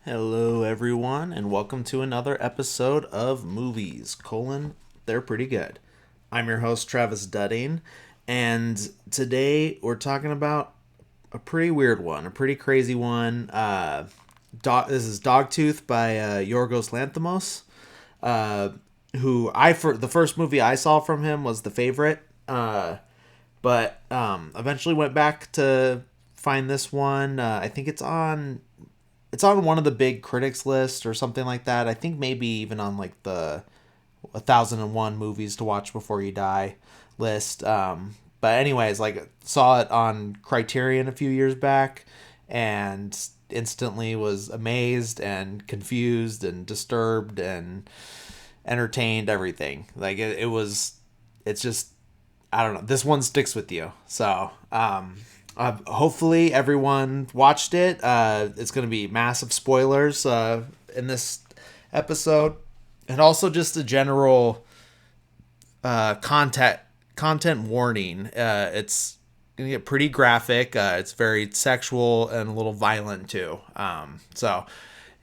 Hello, everyone, and welcome to another episode of Movies, They're Pretty Good. I'm your host, Travis Dudding, and today we're talking about a pretty weird one, a pretty crazy one. This is Dogtooth by Yorgos Lanthimos, uh, for the first movie I saw from him was The Favorite, but eventually went back to find this one. I think it's on one of the big critics list or something like that. I think maybe even on like the 1001 movies to watch before you die list. But anyways, like saw it on Criterion a few years back and instantly was amazed and confused and disturbed and entertained, everything. Like it's just, I don't know. This one sticks with you. So, hopefully everyone watched it. It's going to be massive spoilers in this episode, and also just a general content warning. It's going to get pretty graphic. It's very sexual and a little violent too. So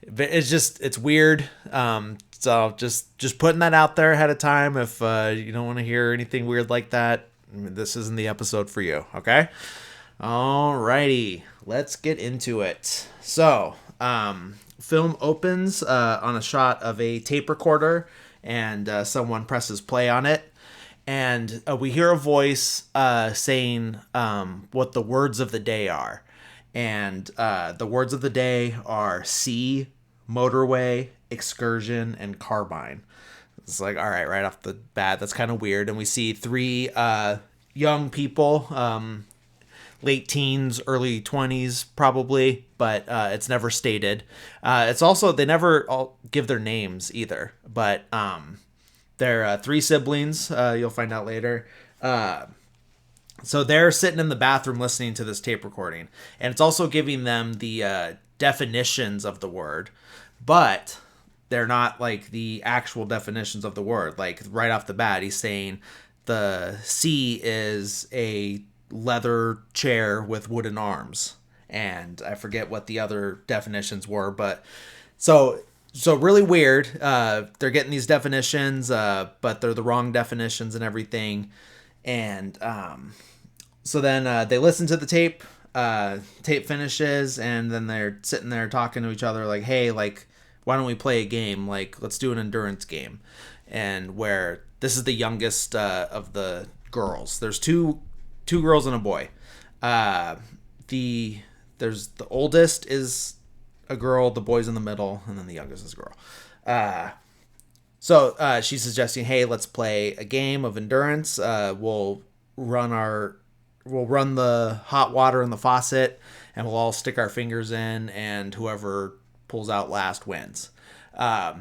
it's weird. So just putting that out there ahead of time. If you don't want to hear anything weird like that, this isn't the episode for you. Okay. Alrighty, let's get into it. So, film opens on a shot of a tape recorder, and someone presses play on it, and we hear a voice saying what the words of the day are. And the words of the day are sea, motorway, excursion, and carbine. It's like, all right off the bat, that's kind of weird. And we see three young people, late teens, early 20s probably, but it's never stated. It's also, they never all give their names either, but they're three siblings, you'll find out later. So they're sitting in the bathroom listening to this tape recording, and it's also giving them the definitions of the word, but they're not like the actual definitions of the word. Like right off the bat, he's saying the C is a leather chair with wooden arms, and I forget what the other definitions were, but so really weird. They're getting these definitions, but they're the wrong definitions and everything. And so then they listen to the tape. Tape finishes, and then they're sitting there talking to each other like, hey, like, why don't we play a game? Like, let's do an endurance game. And where this is the youngest of the girls. There's two girls and a boy. There's the oldest is a girl, the boy's in the middle, and then the youngest is a girl. So she's suggesting, hey, let's play a game of endurance. We'll run the hot water in the faucet, and we'll all stick our fingers in, and whoever pulls out last wins. So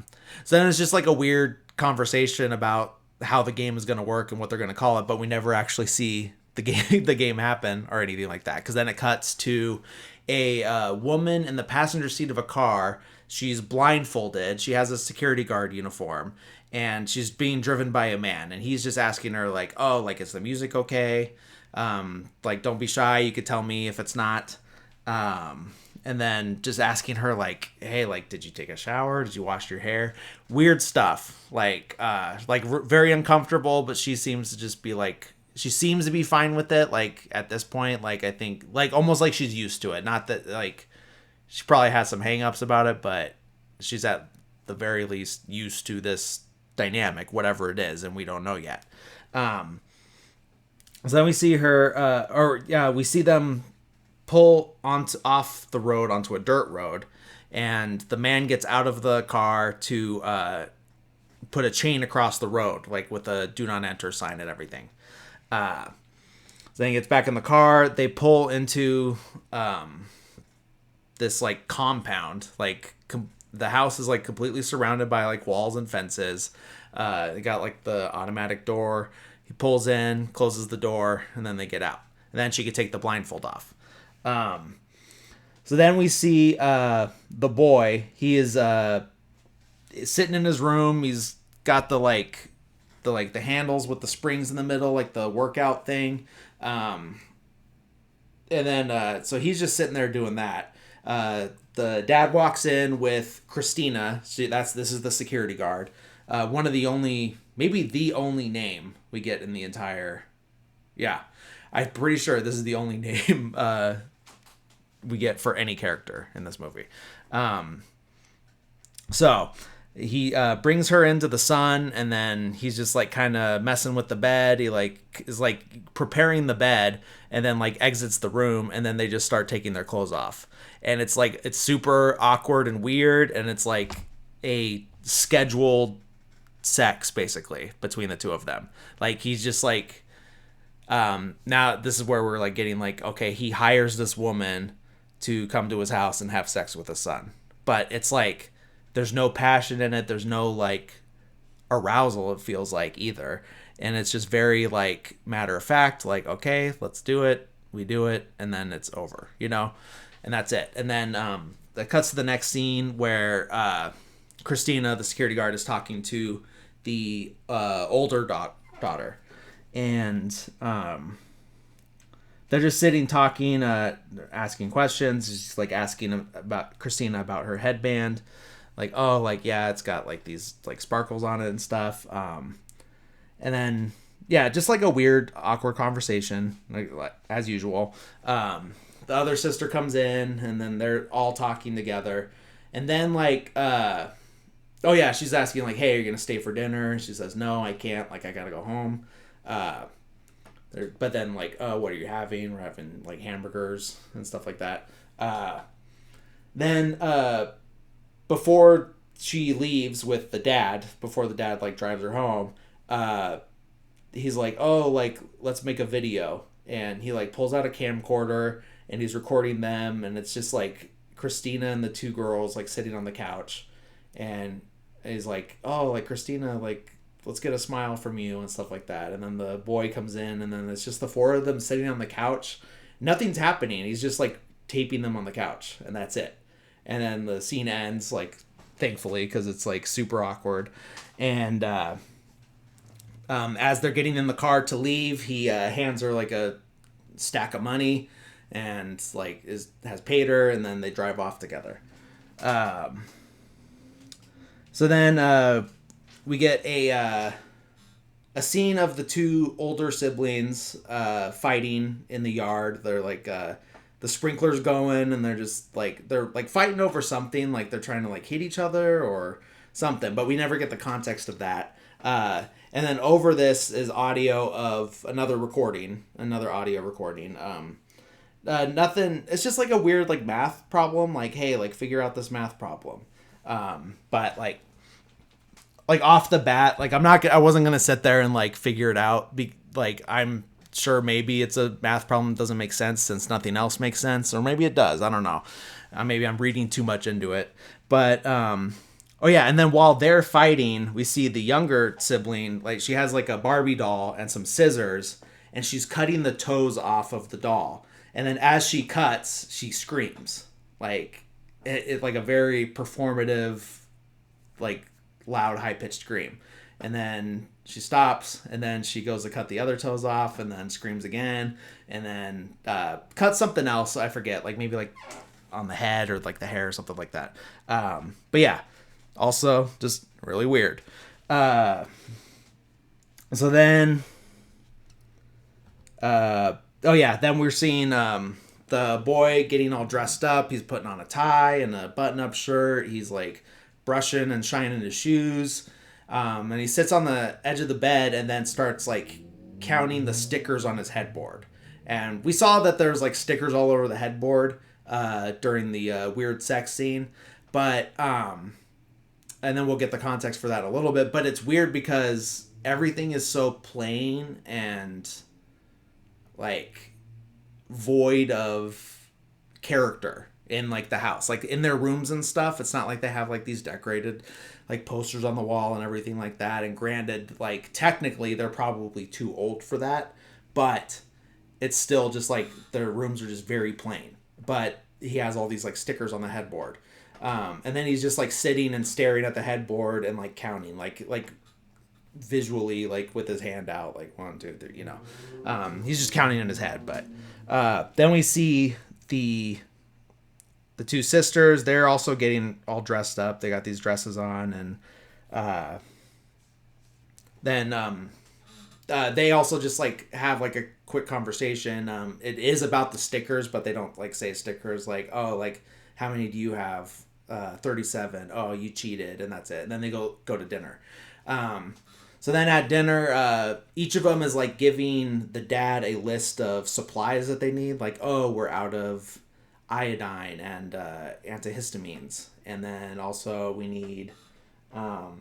then it's just like a weird conversation about how the game is going to work and what they're going to call it, but we never actually see the game happen or anything like that, because then it cuts to a woman in the passenger seat of a car. She's blindfolded, she has a security guard uniform, and she's being driven by a man, and he's just asking her like, oh, like, is the music okay? Like, don't be shy, you could tell me if it's not. And then just asking her like, hey, like, did you take a shower? Did you wash your hair? Weird stuff. Like very uncomfortable, but she seems to just be like, she seems to be fine with it. Like at this point, like, I think like almost like she's used to it. Not that like she probably has some hangups about it, but she's at the very least used to this dynamic, whatever it is. And we don't know yet. So then we see her, we see them pull off the road onto a dirt road, and the man gets out of the car to put a chain across the road, like with a do not enter sign and everything. So then he gets back in the car. They pull into this like compound. Like the house is like completely surrounded by like walls and fences. They got like the automatic door. He pulls in, closes the door, and then they get out. And then she could take the blindfold off. So then we see the boy. He is sitting in his room. He's got the handles with the springs in the middle, like the workout thing. And then so he's just sitting there doing that. The dad walks in with Christina. This is the security guard. One of the only, maybe the only name we get in the entire. Yeah, I'm pretty sure this is the only name we get for any character in this movie. So he brings her into the sun, and then he's just like kind of messing with the bed. He like is like preparing the bed, and then like exits the room, and then they just start taking their clothes off. And it's like it's super awkward and weird, and it's like a scheduled sex basically between the two of them. Like he's just like now this is where we're like getting like, okay, he hires this woman to come to his house and have sex with his son, but it's like there's no passion in it, there's no like arousal, it feels like, either. And it's just very like matter of fact, like, okay, let's do it, we do it, and then it's over, you know, and that's it. And then that cuts to the next scene where Christina, the security guard, is talking to the older daughter, and they're just sitting talking, asking questions. Just like asking about Christina about her headband, like, oh, like, yeah, it's got like these like sparkles on it and stuff. And then yeah, just like a weird awkward conversation, like as usual. The other sister comes in, and then they're all talking together, and then like oh yeah, she's asking like, hey, are you gonna stay for dinner? She says, no, I can't, like I gotta go home. But then like, oh, what are you having? We're having like hamburgers and stuff like that. Then before she leaves with the dad, before the dad like drives her home, he's like, oh, like let's make a video, and he like pulls out a camcorder and he's recording them, and it's just like Christina and the two girls like sitting on the couch, and he's like, oh, like Christina, like let's get a smile from you and stuff like that. And then the boy comes in, and then it's just the four of them sitting on the couch. Nothing's happening. He's just like taping them on the couch, and that's it. And then the scene ends, like, thankfully, because it's like super awkward. And as they're getting in the car to leave, he hands her like a stack of money, and like has paid her, and then they drive off together. So then we get a scene of the two older siblings fighting in the yard. They're like the sprinklers going, and they're fighting over something, like they're trying to like hit each other or something, but we never get the context of that. And then over this is audio of another audio recording. Nothing. It's just like a weird like math problem. Like, hey, like figure out this math problem. But like off the bat, like I wasn't gonna sit there and like figure it out. Like I'm sure maybe it's a math problem that doesn't make sense since nothing else makes sense, or maybe it does. I don't know. Maybe I'm reading too much into it. But oh yeah, and then while they're fighting, we see the younger sibling, like she has like a Barbie doll and some scissors, and she's cutting the toes off of the doll. And then as she cuts, she screams. Like it like a very performative, like loud, high-pitched scream. And then she stops, and then she goes to cut the other toes off, and then screams again, and then cuts something else, I forget, like maybe like on the head or like the hair or something like that. But yeah, also just really weird. So then then we're seeing the boy getting all dressed up. He's putting on a tie and a button-up shirt. He's like brushing and shining his shoes. And he sits on the edge of the bed and then starts like counting the stickers on his headboard. And we saw that there's like stickers all over the headboard during the weird sex scene. But and then we'll get the context for that a little bit. But it's weird because everything is so plain and like void of character in like the house, like in their rooms and stuff. It's not like they have like these decorated like posters on the wall and everything like that. And granted, like technically they're probably too old for that, but it's still just like their rooms are just very plain. But he has all these like stickers on the headboard, and then he's just like sitting and staring at the headboard and like counting like visually, like with his hand out, like 1, 2, 3, you know. He's just counting in his head. But then we see the the two sisters, they're also getting all dressed up. They got these dresses on, and then they also just like have like a quick conversation. It is about the stickers, but they don't like say stickers like, oh, like how many do you have? 37. Oh, you cheated, and that's it. And then they go to dinner. So then at dinner, each of them is like giving the dad a list of supplies that they need. Like, oh, we're out of iodine and antihistamines, and then also we need oh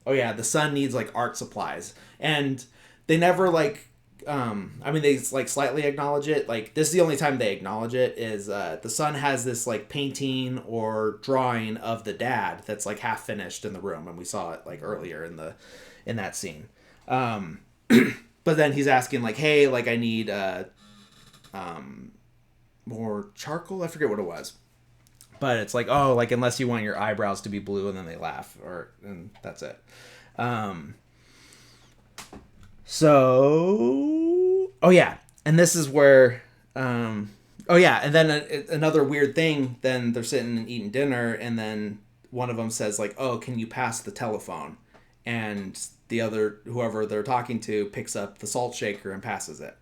yeah, the son needs like art supplies, and they never like I mean, they like slightly acknowledge it. Like, this is the only time they acknowledge it is the son has this like painting or drawing of the dad that's like half finished in the room, and we saw it like earlier in that scene. But then he's asking like, hey, like I need more charcoal. I forget what it was, but it's like, oh, like unless you want your eyebrows to be blue, and then they laugh, and that's it. So, oh yeah, and this is where, oh yeah, and then another weird thing. Then they're sitting and eating dinner, and then one of them says like, "Oh, can you pass the telephone?" And the other, whoever they're talking to, picks up the salt shaker and passes it.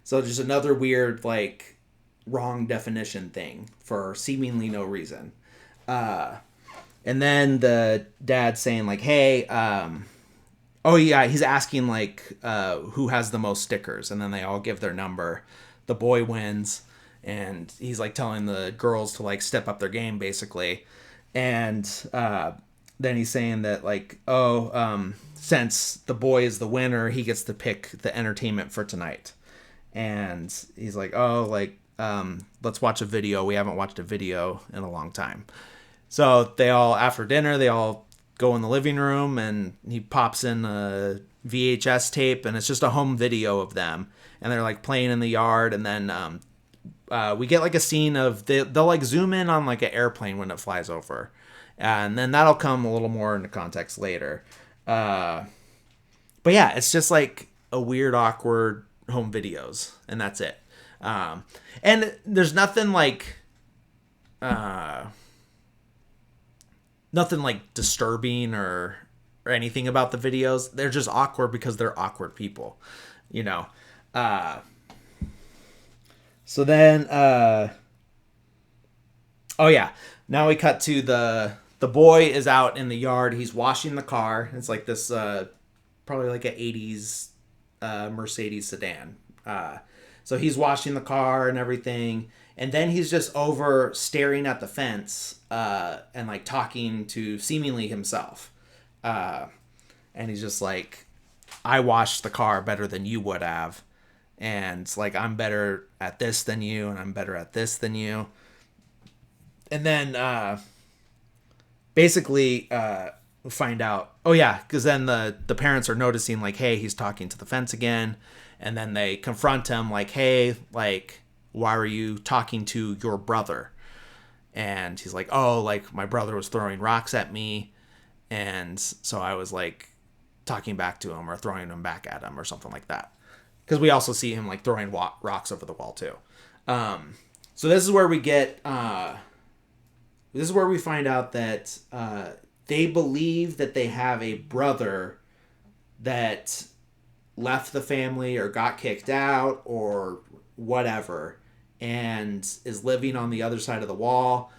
So just another weird like wrong definition thing for seemingly no reason. And then the dad's saying like, "Hey, oh yeah," he's asking like who has the most stickers, and then they all give their number. The boy wins, and he's like telling the girls to like step up their game basically. And then he's saying that like, oh, since the boy is the winner, he gets to pick the entertainment for tonight. And he's like, oh, like let's watch a video. We haven't watched a video in a long time. So they all, after dinner, they all go in the living room, and he pops in a VHS tape, and it's just a home video of them, and they're like playing in the yard. And then we get like a scene of they'll like zoom in on like an airplane when it flies over, and then that'll come a little more into context later. But yeah, it's just like a weird, awkward home videos, and that's it. And there's nothing like disturbing or anything about the videos. They're just awkward because they're awkward people, you know. So then oh yeah, now we cut to the boy is out in the yard. He's washing the car. It's like this probably like an 80s Mercedes sedan. So he's washing the car and everything, and then he's just over staring at the fence and like talking to seemingly himself. And he's just like, I washed the car better than you would have. And it's like, I'm better at this than you, and I'm better at this than you. And then basically we find out, oh yeah, because then the parents are noticing like, hey, he's talking to the fence again. And then they confront him like, hey, like, why are you talking to your brother? And he's like, oh, like my brother was throwing rocks at me, and so I was like talking back to him or throwing them back at him or something like that. Because we also see him like throwing rocks over the wall too. So this is where we get this is where we find out that they believe that they have a brother that left the family or got kicked out or whatever, and is living on the other side of the wall.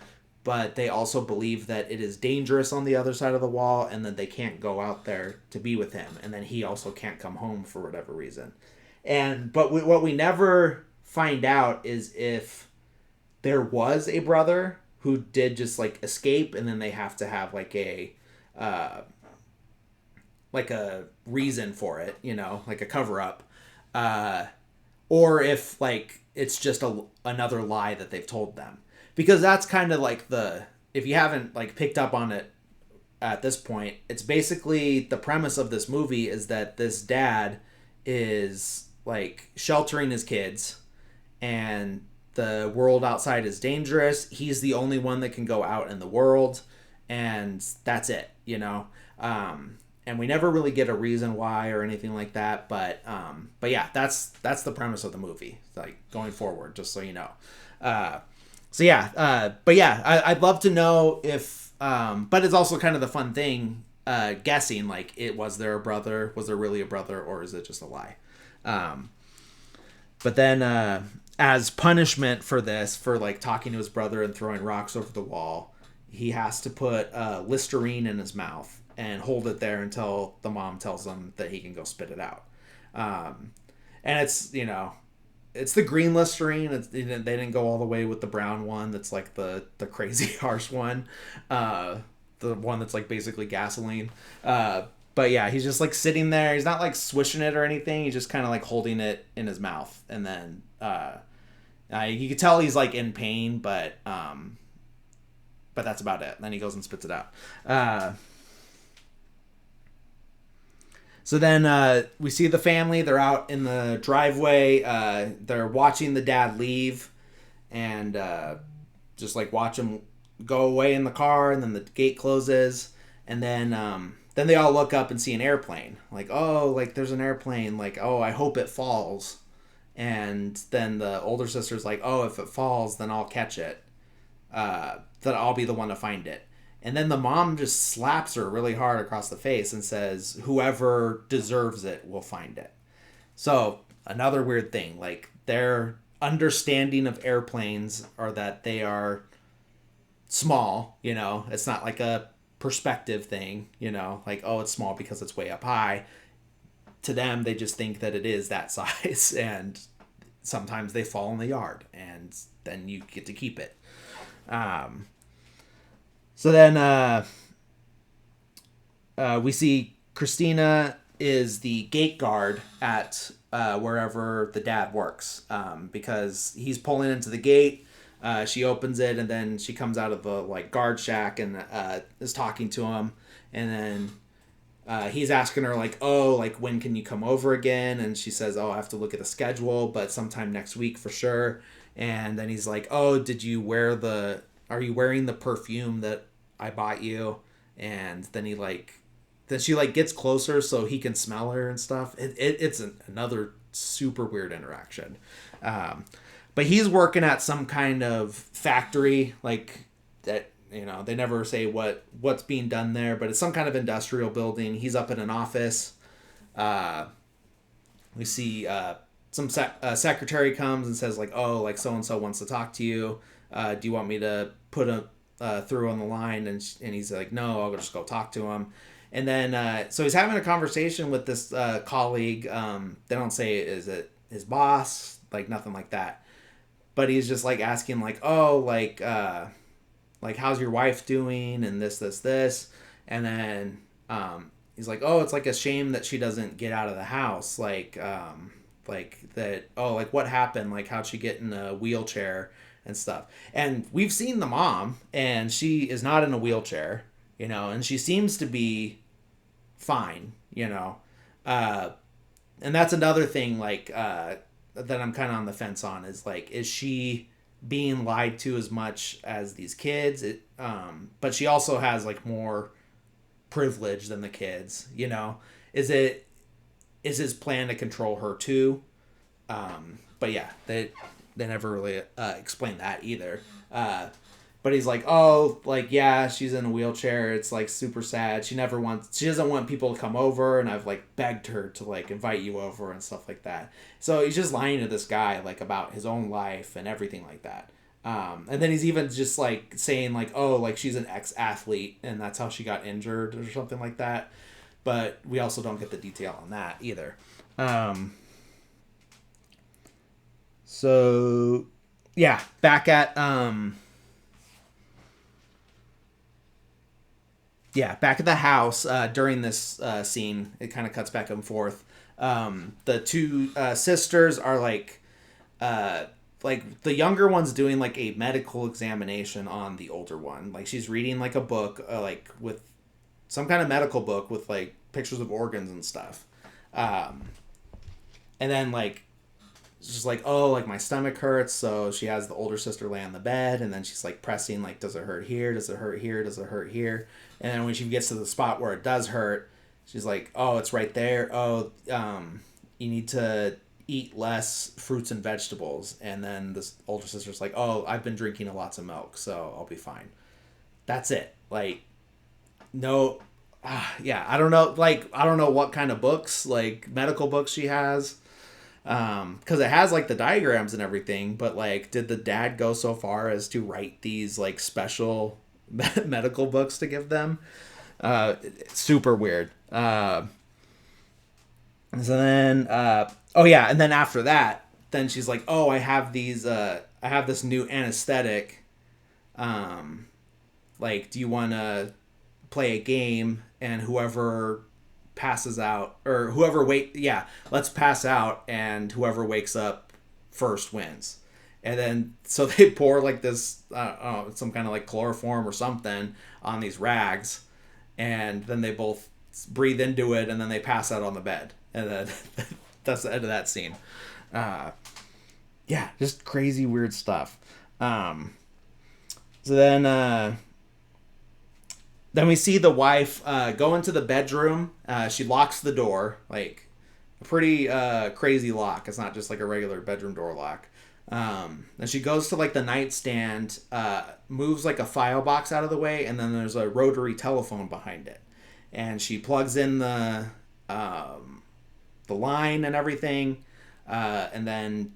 But they also believe that it is dangerous on the other side of the wall, and that they can't go out there to be with him, and then he also can't come home for whatever reason. But what we never find out is if there was a brother who did just like escape, and then they have to have like a reason for it, you know, like a cover up, or if like it's just another lie that they've told them. Because that's kind of like if you haven't like picked up on it at this point, it's basically the premise of this movie is that this dad is like sheltering his kids, and the world outside is dangerous. He's the only one that can go out in the world, and that's it, you know. And we never really get a reason why or anything like that, but yeah, that's the premise of the movie, like going forward, just so you know. So yeah, but yeah, I'd love to know if, but it's also kind of the fun thing, guessing like it was there a brother, was there really a brother, or is it just a lie? Um, but then, as punishment for this, for like talking to his brother and throwing rocks over the wall, he has to put Listerine in his mouth and hold it there until the mom tells him that he can go spit it out. Um, and it's, it's the green Listerine. They didn't go all the way with the brown one. That's like the crazy harsh one, the one that's like basically gasoline. But yeah, he's just like sitting there. He's not like swishing it or anything. He's just kind of like holding it in his mouth, and then you can tell he's like in pain, but that's about it. And then he goes and spits it out. So then we see the family. They're out in the driveway. They're watching the dad leave, and just like watch him go away in the car, and then the gate closes, and then they all look up and see an airplane. Like, oh, like there's an airplane. Like, oh, I hope it falls. And then the older sister's like, oh, if it falls, then I'll catch it. That I'll be the one to find it. And then the mom just slaps her really hard across the face and says, whoever deserves it will find it. So, another weird thing, like their understanding of airplanes are that they are small, it's not like a perspective thing, like, oh, it's small because it's way up high. To them, they just think that it is that size, and sometimes they fall in the yard, and then you get to keep it. So then we see Christina is the gate guard at wherever the dad works, because he's pulling into the gate. She opens it, and then she comes out of the like guard shack and is talking to him, and then he's asking her like, oh, like when can you come over again? And she says, oh, I have to look at the schedule, but sometime next week for sure. And then he's like, oh, are you wearing the perfume that I bought you? And then then she like gets closer so he can smell her and stuff. It's another super weird interaction. But he's working at some kind of factory, like that. They never say what's being done there, but it's some kind of industrial building. He's up in an office. We see some secretary comes and says like, oh, like so and so wants to talk to you. Do you want me to put him through on the line? And he's like, no, I'll just go talk to him. And then so he's having a conversation with this colleague. They don't say is it his boss, like nothing like that. But he's just like asking like, oh, like how's your wife doing, and this. And then he's like, oh, it's like a shame that she doesn't get out of the house, like that, oh, like what happened, like how'd she get in a wheelchair and stuff. And we've seen the mom, and she is not in a wheelchair, and she seems to be fine, and that's another thing like that I'm kind of on the fence on, is like, is she being lied to as much as these kids? But she also has like more privilege than the kids, is his plan to control her too? But yeah, they never really explain that either. But he's like, oh, like, yeah, she's in a wheelchair. It's like super sad. She doesn't want people to come over, and I've like begged her to like invite you over and stuff like that. So he's just lying to this guy like about his own life and everything like that. And then he's even just like saying like, oh, like she's an ex-athlete and that's how she got injured or something like that. But we also don't get the detail on that either. So yeah, back at the house during this scene, it kind of cuts back and forth. The two sisters are like the younger one's doing like a medical examination on the older one. Like she's reading like a book, like with some kind of medical book with like pictures of organs and stuff. And then like it's just like, oh, like my stomach hurts. So she has the older sister lay on the bed, and then she's like pressing, like, does it hurt here? Does it hurt here? Does it hurt here? And then when she gets to the spot where it does hurt, she's like, oh, it's right there. Oh, you need to eat less fruits and vegetables. And then this older sister's like, oh, I've been drinking lots of milk, so I'll be fine. That's it. Like, no, yeah, I don't know. Like, I don't know what kind of books, like medical books she has. Because it has like the diagrams and everything, but like, did the dad go so far as to write these like special medical books to give them? It's super weird. So then, oh yeah, and then after that, then she's like, "Oh, I have this new anesthetic. Um, like, do you want to play a game? And whoever passes out, or whoever yeah, let's pass out, and whoever wakes up first wins." And then so they pour like this, some kind of like chloroform or something on these rags, and then they both breathe into it, and then they pass out on the bed, and then that's the end of that scene. Uh, yeah, just crazy weird stuff. Um, so then we see the wife go into the bedroom. She locks the door, like a pretty crazy lock. It's not just like a regular bedroom door lock. Then she goes to like the nightstand, moves like a file box out of the way, and then there's a rotary telephone behind it. And she plugs in the line and everything, and then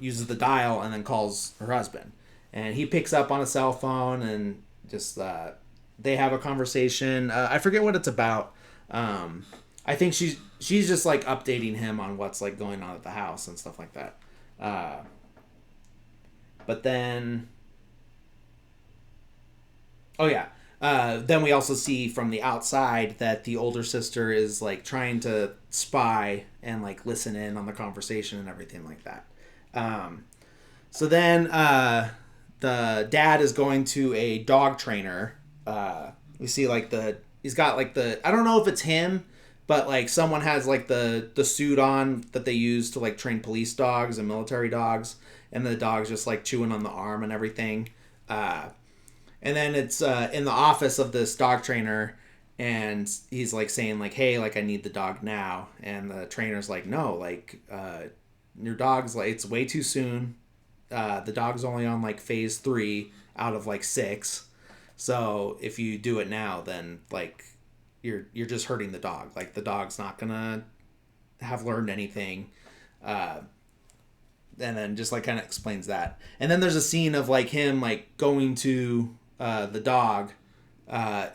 uses the dial and then calls her husband. And he picks up on a cell phone and just they have a conversation. I forget what it's about. I think she's just like updating him on what's like going on at the house and stuff like that. But then, oh yeah. Then we also see from the outside that the older sister is like trying to spy and like listen in on the conversation and everything like that. So then the dad is going to a dog trainer. We see like he's got like I don't know if it's him, but like someone has like the suit on that they use to like train police dogs and military dogs, and the dog's just like chewing on the arm and everything. And then it's in the office of this dog trainer, and he's like saying like, hey, like I need the dog now. And the trainer's like, no, like your dog's like, it's way too soon. The dog's only on like phase 3 out of like 6. So if you do it now, then like you're just hurting the dog. Like the dog's not gonna have learned anything. And then just like kind of explains that. And then there's a scene of like him like going to the dog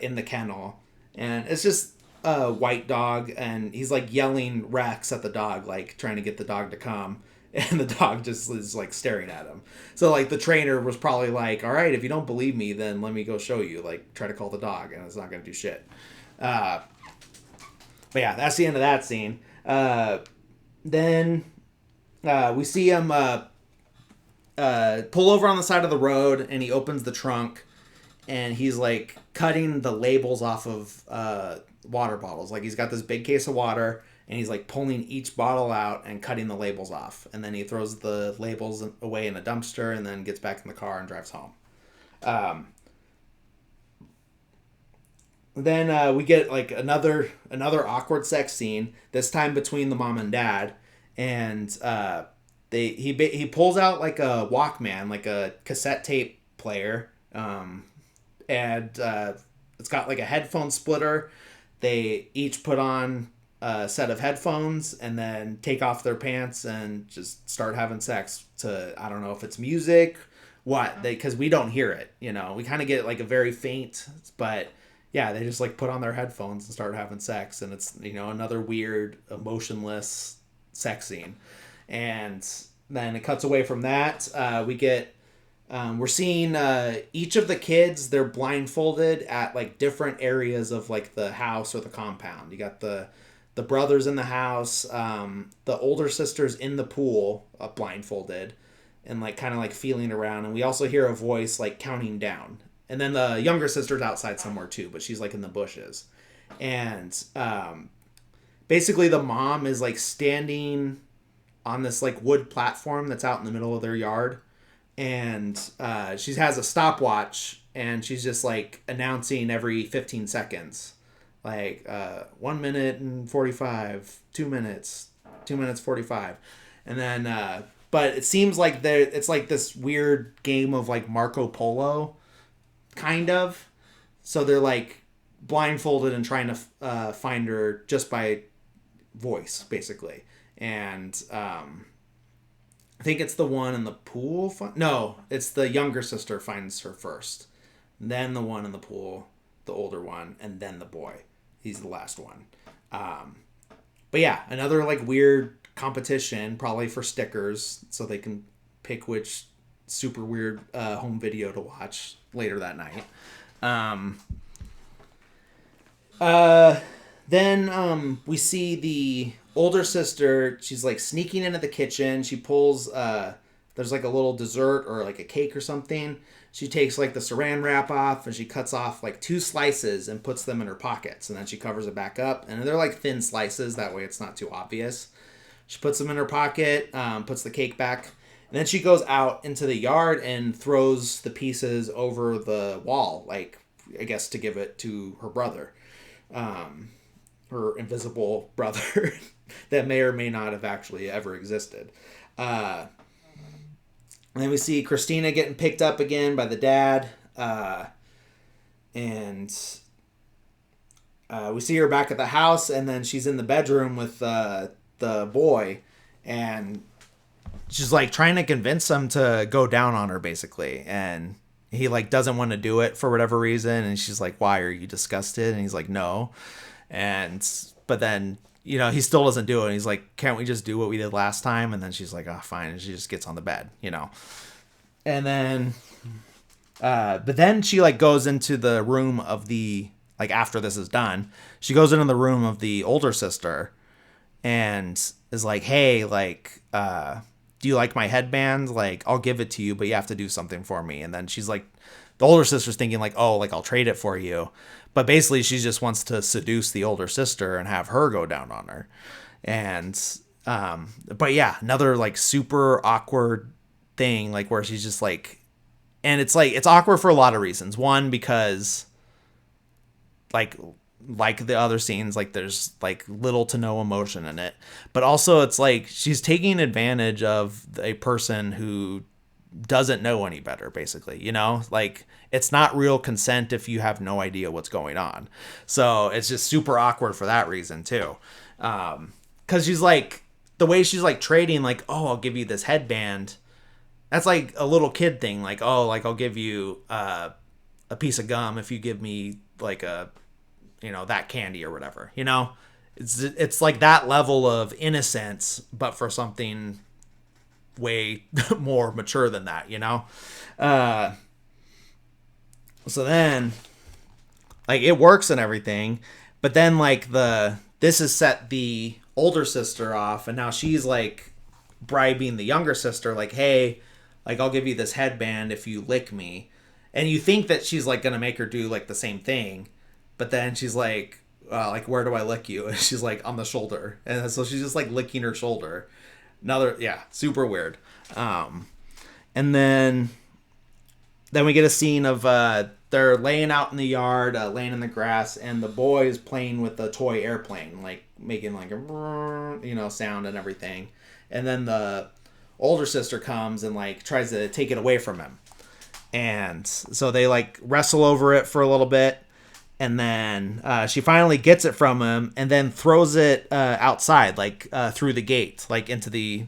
in the kennel, and it's just a white dog, and he's like yelling Rex at the dog, like trying to get the dog to come, and the dog just is like staring at him. So like the trainer was probably like, all right, if you don't believe me, then let me go show you, like try to call the dog, and it's not gonna do shit. But yeah, that's the end of that scene. Then we see him pull over on the side of the road, and he opens the trunk, and he's like cutting the labels off of water bottles. Like he's got this big case of water, and he's like pulling each bottle out and cutting the labels off, and then he throws the labels away in a dumpster, and then gets back in the car and drives home. Then we get like another awkward sex scene, this time between the mom and dad, and he pulls out like a Walkman, like a cassette tape player, and it's got like a headphone splitter. They each put on a set of headphones and then take off their pants and just start having sex to, I don't know if it's music, because we don't hear it, we kind of get like a very faint, but yeah, they just like put on their headphones and start having sex, and it's, another weird emotionless sex scene. And then it cuts away from that. We're seeing each of the kids, they're blindfolded at like different areas of like the house or the compound. You got the brothers in the house, the older sister's in the pool, blindfolded, and like kind of like feeling around. And we also hear a voice like counting down. And then the younger sister's outside somewhere too, but she's like in the bushes. And basically the mom is like standing on this like wood platform that's out in the middle of their yard, and she has a stopwatch, and she's just like announcing every 15 seconds, like 1 minute and 45, 2 minutes, 2 minutes 45. And then but it seems like it's like this weird game of like Marco Polo kind of. So they're like blindfolded and trying to find her just by voice, basically. And I think it's the one in the pool. No, it's the younger sister finds her first. Then the one in the pool, the older one, and then the boy. He's the last one. But yeah, another like weird competition, probably for stickers, so they can pick which super weird home video to watch later that night. Then we see the older sister. She's like sneaking into the kitchen. She pulls there's like a little dessert or like a cake or something. She takes like the saran wrap off and she cuts off like 2 slices and puts them in her pockets, and then she covers it back up, and they're like thin slices, that way it's not too obvious. She puts them in her pocket, puts the cake back, and then she goes out into the yard and throws the pieces over the wall, like I guess to give it to her brother. Her invisible brother that may or may not have actually ever existed. And then we see Christina getting picked up again by the dad. And we see her back at the house, and then she's in the bedroom with the boy, and she's like trying to convince him to go down on her, basically. And he like doesn't want to do it for whatever reason, and she's like, "Why, are you disgusted?" And he's like, "No." But then, he still doesn't do it. And he's like, "Can't we just do what we did last time?" And then she's like, "Oh, fine." And she just gets on the bed, And then, but then she like goes into the room of like after this is done, she goes into the room of the older sister and is like, "Hey, like, do you like my headband? Like, I'll give it to you, but you have to do something for me." And then she's like, the older sister's thinking like, "Oh, like I'll trade it for you." But basically she just wants to seduce the older sister and have her go down on her. And, but yeah, another like super awkward thing, like where she's just like, and it's like, it's awkward for a lot of reasons. One, because like the other scenes, like there's like little to no emotion in it, but also it's like she's taking advantage of a person who doesn't know any better, basically, like it's not real consent if you have no idea what's going on. So it's just super awkward for that reason too. Cause she's like, the way she's like trading, like, "Oh, I'll give you this headband." That's like a little kid thing. Like, "Oh, like I'll give you a piece of gum if you give me like that candy or whatever, it's like that level of innocence, but for something way more mature than that, so then like it works and everything, but then like this has set the older sister off, and now she's like bribing the younger sister, like, "Hey, like I'll give you this headband if you lick me." And you think that she's like gonna make her do like the same thing, but then she's like, like, "Where do I lick you?" And she's like, "On the shoulder." And so she's just like licking her shoulder. Super weird. And then we get a scene of they're laying out in the yard, laying in the grass, and the boy is playing with a toy airplane, like making like a sound and everything. And then the older sister comes and like tries to take it away from him. And so they like wrestle over it for a little bit. And then she finally gets it from him and then throws it outside, like through the gate, like into the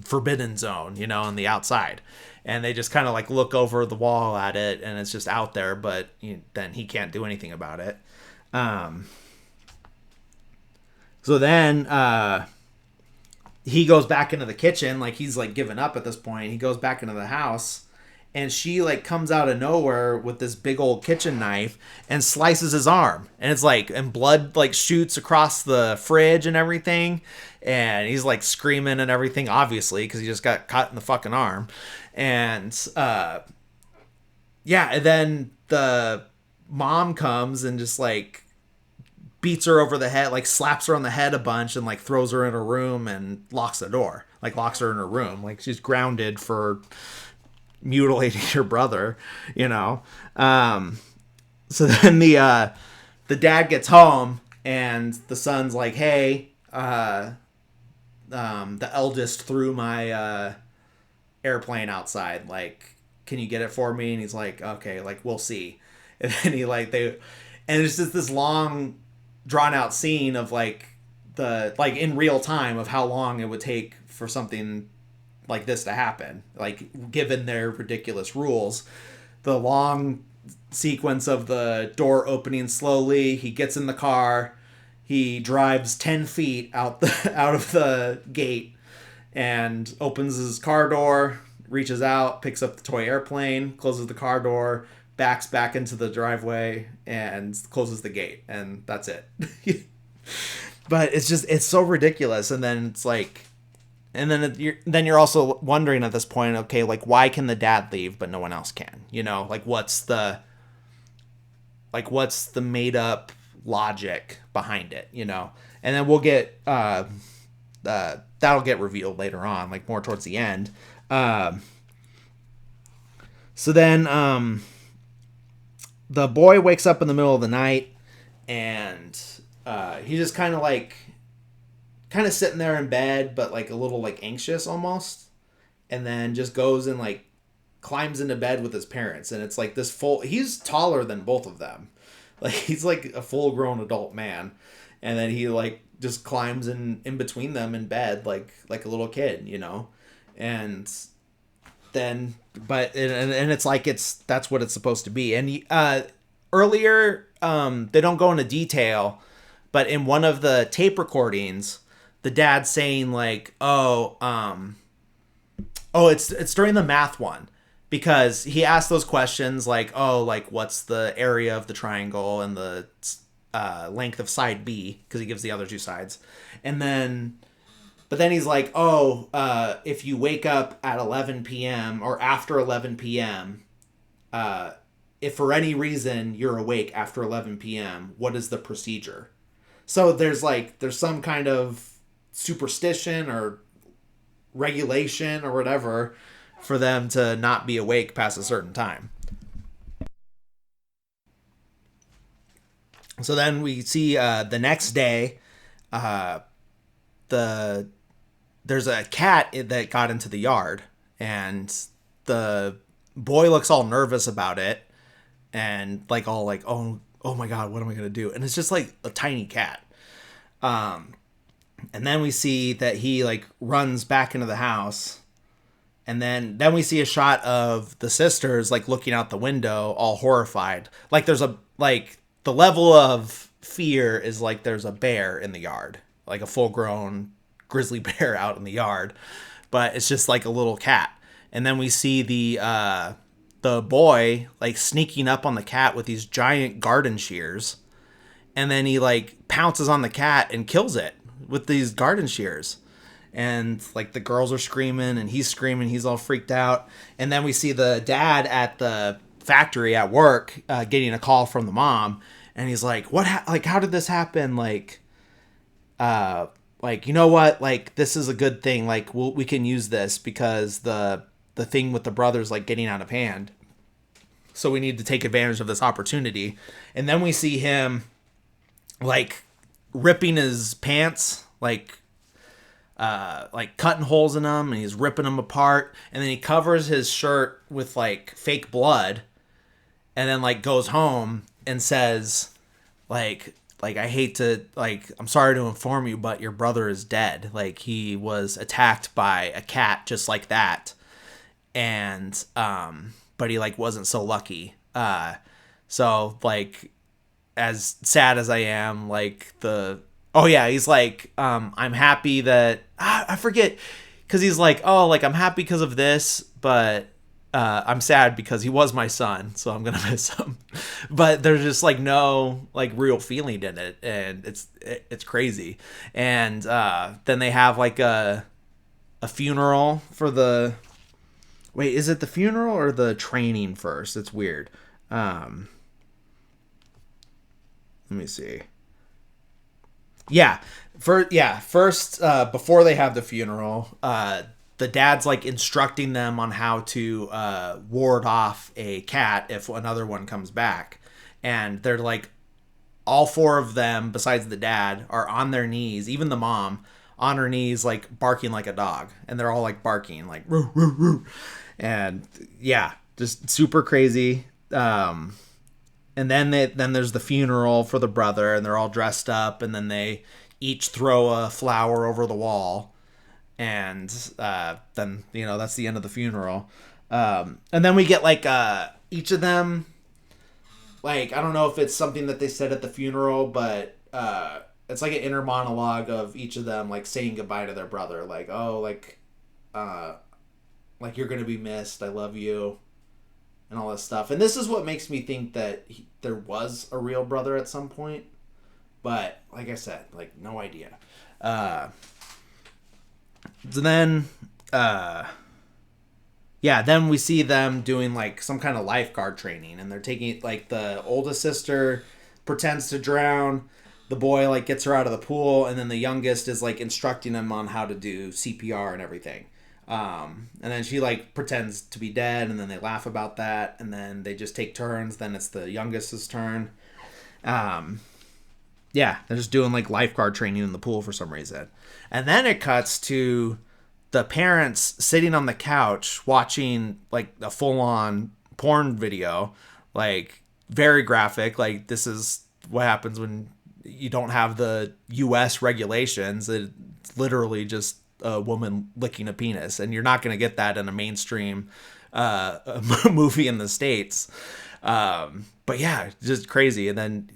forbidden zone, on the outside. And they just kind of like look over the wall at it, and it's just out there, but then he can't do anything about it. So then he goes back into the kitchen, like he's like given up at this point. He goes back into the house, and she like comes out of nowhere with this big old kitchen knife and slices his arm, and it's like, and blood like shoots across the fridge and everything, and he's like screaming and everything, obviously, because he just got cut in the fucking arm. And and then the mom comes and just like beats her over the head, like slaps her on the head a bunch, and like throws her in her room and locks the door, like locks her in her room, like she's grounded for mutilating her brother, So then the dad gets home, and the son's like, "Hey, the eldest threw my airplane outside. Like, can you get it for me? And he's like, okay, like we'll see. And then and it's just this long, drawn out scene of like in real time of how long it would take for something like this to happen. Like, given their ridiculous rules, the long sequence of the door opening slowly. He gets in the car. He drives 10 feet out of the gate and opens his car door, reaches out, picks up the toy airplane, closes the car door, backs back into the driveway, and closes the gate. And that's it. But it's so ridiculous. And then it's like, and then you're also wondering at this point, okay, like why can the dad leave but no one else can? You know, like what's the made up logic behind it? You know, and then we'll get that'll get revealed later on, like more towards the end. So then the boy wakes up in the middle of the night, and he's just kind of sitting there in bed, but like a little like anxious almost, and then just goes and like climbs into bed with his parents. And it's like he's taller than both of them, like he's like a full grown adult man, and then he like just climbs in between them in bed like a little kid, you know. And then and it's like that's what it's supposed to be. And earlier they don't go into detail, but in one of the tape recordings, the dad's saying like, it's during the math one, because he asked those questions like, oh, like what's the area of the triangle and the length of side B, because he gives the other two sides. And then but then he's like, if you wake up at 11 p.m. or after 11 p.m., if for any reason you're awake after 11 p.m., what is the procedure? So there's some kind of superstition or regulation or whatever for them to not be awake past a certain time. So then we see the next day, there's a cat that got into the yard, and the boy looks all nervous about it, and like all like, oh my god, what am I gonna do? And it's just like a tiny cat. And then we see that he like runs back into the house, and then we see a shot of the sisters like looking out the window, all horrified. Like there's the level of fear is like there's a bear in the yard, like a full grown grizzly bear out in the yard, but it's just like a little cat. And then we see the boy like sneaking up on the cat with these giant garden shears, and then he like pounces on the cat and kills it with these garden shears. And like the girls are screaming and he's screaming, he's all freaked out. And then we see the dad at the factory at work getting a call from the mom, and he's like, how did this happen? Like you know what, like this is a good thing, like we can use this because the thing with the brothers like getting out of hand, so we need to take advantage of this opportunity. And then we see him like ripping his pants, like cutting holes in them, and he's ripping them apart, and then he covers his shirt with like fake blood, and then like goes home and says like I hate to, like, I'm sorry to inform you, but your brother is dead. Like he was attacked by a cat just like that, and but he like wasn't so lucky. So like, as sad as I am, like he's like, I'm happy that I forget, because he's like, I'm happy because of this, but I'm sad because he was my son, so I'm gonna miss him. But there's just like no like real feeling in it, and it's crazy. And then they have like a funeral for the. Wait, is it the funeral or the training first? It's weird. Let me see. First, before they have the funeral, the dad's like instructing them on how to ward off a cat if another one comes back, and they're like all four of them, besides the dad, are on their knees, even the mom, on her knees, like barking like a dog. And they're all like barking, like, roo, roo, roo. And yeah, just super crazy. And then there's the funeral for the brother, and they're all dressed up, and then they each throw a flower over the wall, and then that's the end of the funeral. And then we get like each of them, like, I don't know if it's something that they said at the funeral, but it's like an inner monologue of each of them like saying goodbye to their brother, like, oh, like you're gonna be missed, I love you, and all this stuff. And this is what makes me think that there was a real brother at some point, but like I said, like, no idea. So then yeah, then we see them doing like some kind of lifeguard training, and they're taking, like, the oldest sister pretends to drown, the boy like gets her out of the pool, and then the youngest is like instructing him on how to do CPR and everything. And then she like pretends to be dead, and then they laugh about that, and then they just take turns. Then it's the youngest's turn. Yeah, they're just doing like lifeguard training in the pool for some reason. And then it cuts to the parents sitting on the couch watching like a full-on porn video, like very graphic. Like, this is what happens when you don't have the US regulations. It's literally just a woman licking a penis, and you're not going to get that in a mainstream movie in the States. But yeah, just crazy. And then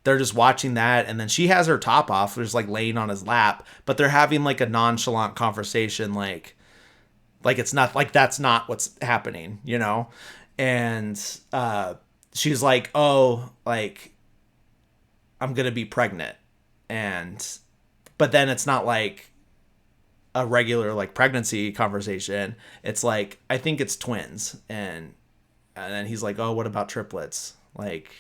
they're just watching that, and then she has her top off, just like laying on his lap, but they're having like a nonchalant conversation, like it's not like that's not what's happening, And she's like, oh, like, I'm gonna be pregnant. But then it's not like a regular like pregnancy conversation. It's like, I think it's twins. And then he's like, oh, what about triplets? Like,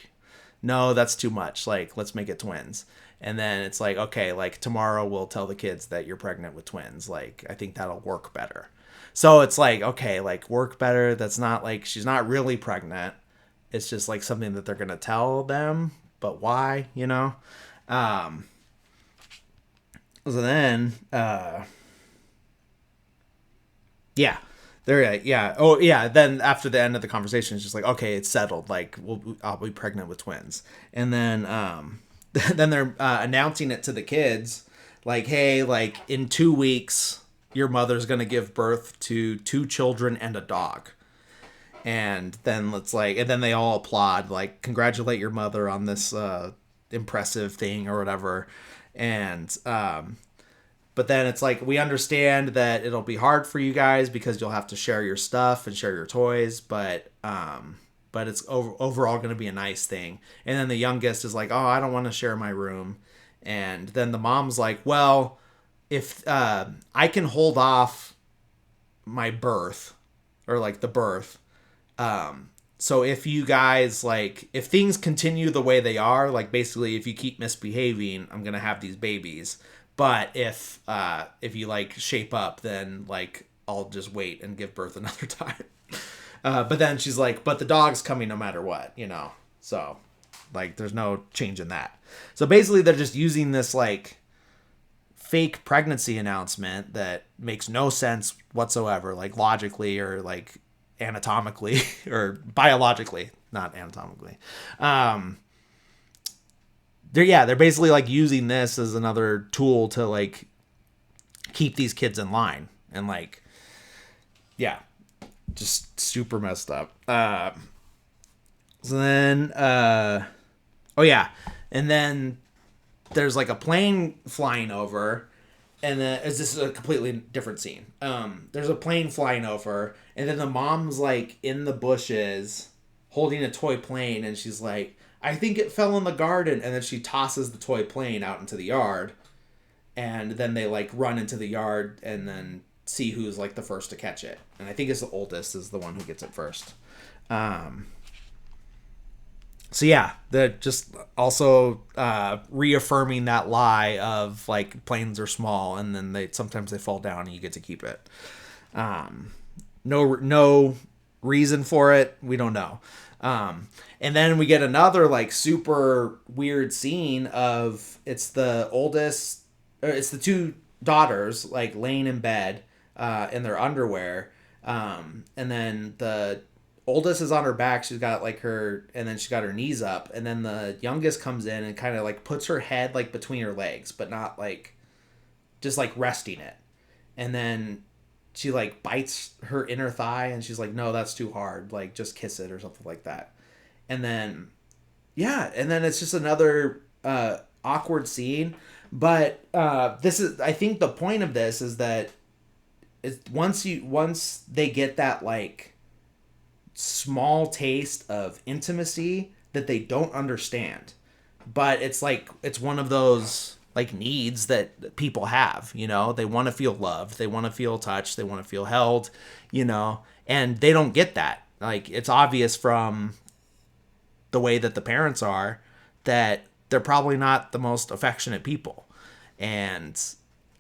no, that's too much. Like, let's make it twins. And then it's like, okay, like, tomorrow we'll tell the kids that you're pregnant with twins. Like, I think that'll work better. So it's like, okay, like, work better. That's not like, she's not really pregnant. It's just like something that they're going to tell them. But why, So then, yeah. Yeah. Oh, yeah. Then after the end of the conversation, it's just like, okay, it's settled. Like, I'll be pregnant with twins. And then, then they're announcing it to the kids, like, hey, like, in 2 weeks, your mother's gonna give birth to 2 children and a dog. And then and then they all applaud, like, congratulate your mother on this impressive thing or whatever. And but then it's like, we understand that it'll be hard for you guys because you'll have to share your stuff and share your toys, but it's overall going to be a nice thing. And then the youngest is like, oh, I don't want to share my room. And then the mom's like, well, if I can hold off my birth, or like the birth, so if you guys, like, if things continue the way they are, like, basically if you keep misbehaving, I'm going to have these babies. But if you like shape up, then like I'll just wait and give birth another time. But then she's like, but the dog's coming no matter what, So like, there's no change in that. So basically they're just using this like fake pregnancy announcement that makes no sense whatsoever, like logically or like anatomically or biologically, not anatomically. They're basically like using this as another tool to like keep these kids in line, and like, yeah, just super messed up. So then, oh yeah, and then there's like a plane flying over, and then this is a completely different scene. There's a plane flying over, and then the mom's like in the bushes holding a toy plane, and she's like, I think it fell in the garden. And then she tosses the toy plane out into the yard. And then they like run into the yard and then see who's like the first to catch it. And I think it's the oldest is the one who gets it first. So yeah, they're just also reaffirming that lie of like planes are small, and then sometimes they fall down and you get to keep it. No reason for it. We don't know. And then we get another like super weird scene of it's the two daughters like laying in bed in their underwear, and then the oldest is on her back. She's got like her, and then she's got her knees up, and then the youngest comes in and kind of like puts her head like between her legs, but not like just like resting it, and then she like bites her inner thigh, and she's like, no, that's too hard, like just kiss it or something like that. And then yeah, and then it's just another awkward scene. But this is, I think the point of this is that once they get that like small taste of intimacy that they don't understand, but it's like it's one of those like needs that people have, you know. They want to feel loved, they want to feel touched, they want to feel held, you know, and they don't get that. Like it's obvious from the way that the parents are that they're probably not the most affectionate people. And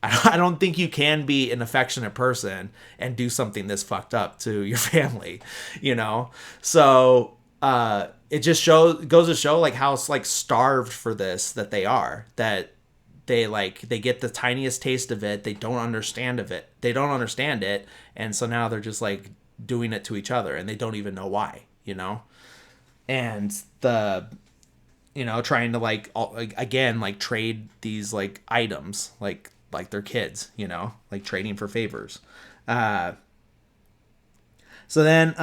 I don't think you can be an affectionate person and do something this fucked up to your family, you know? So it just goes to show like how like starved for this that they are, that they get the tiniest taste of it, they don't understand it, and so now they're just like doing it to each other and they don't even know why, you know? And the trying to like again like trade these like items like they're kids, you know, like trading for favors. So then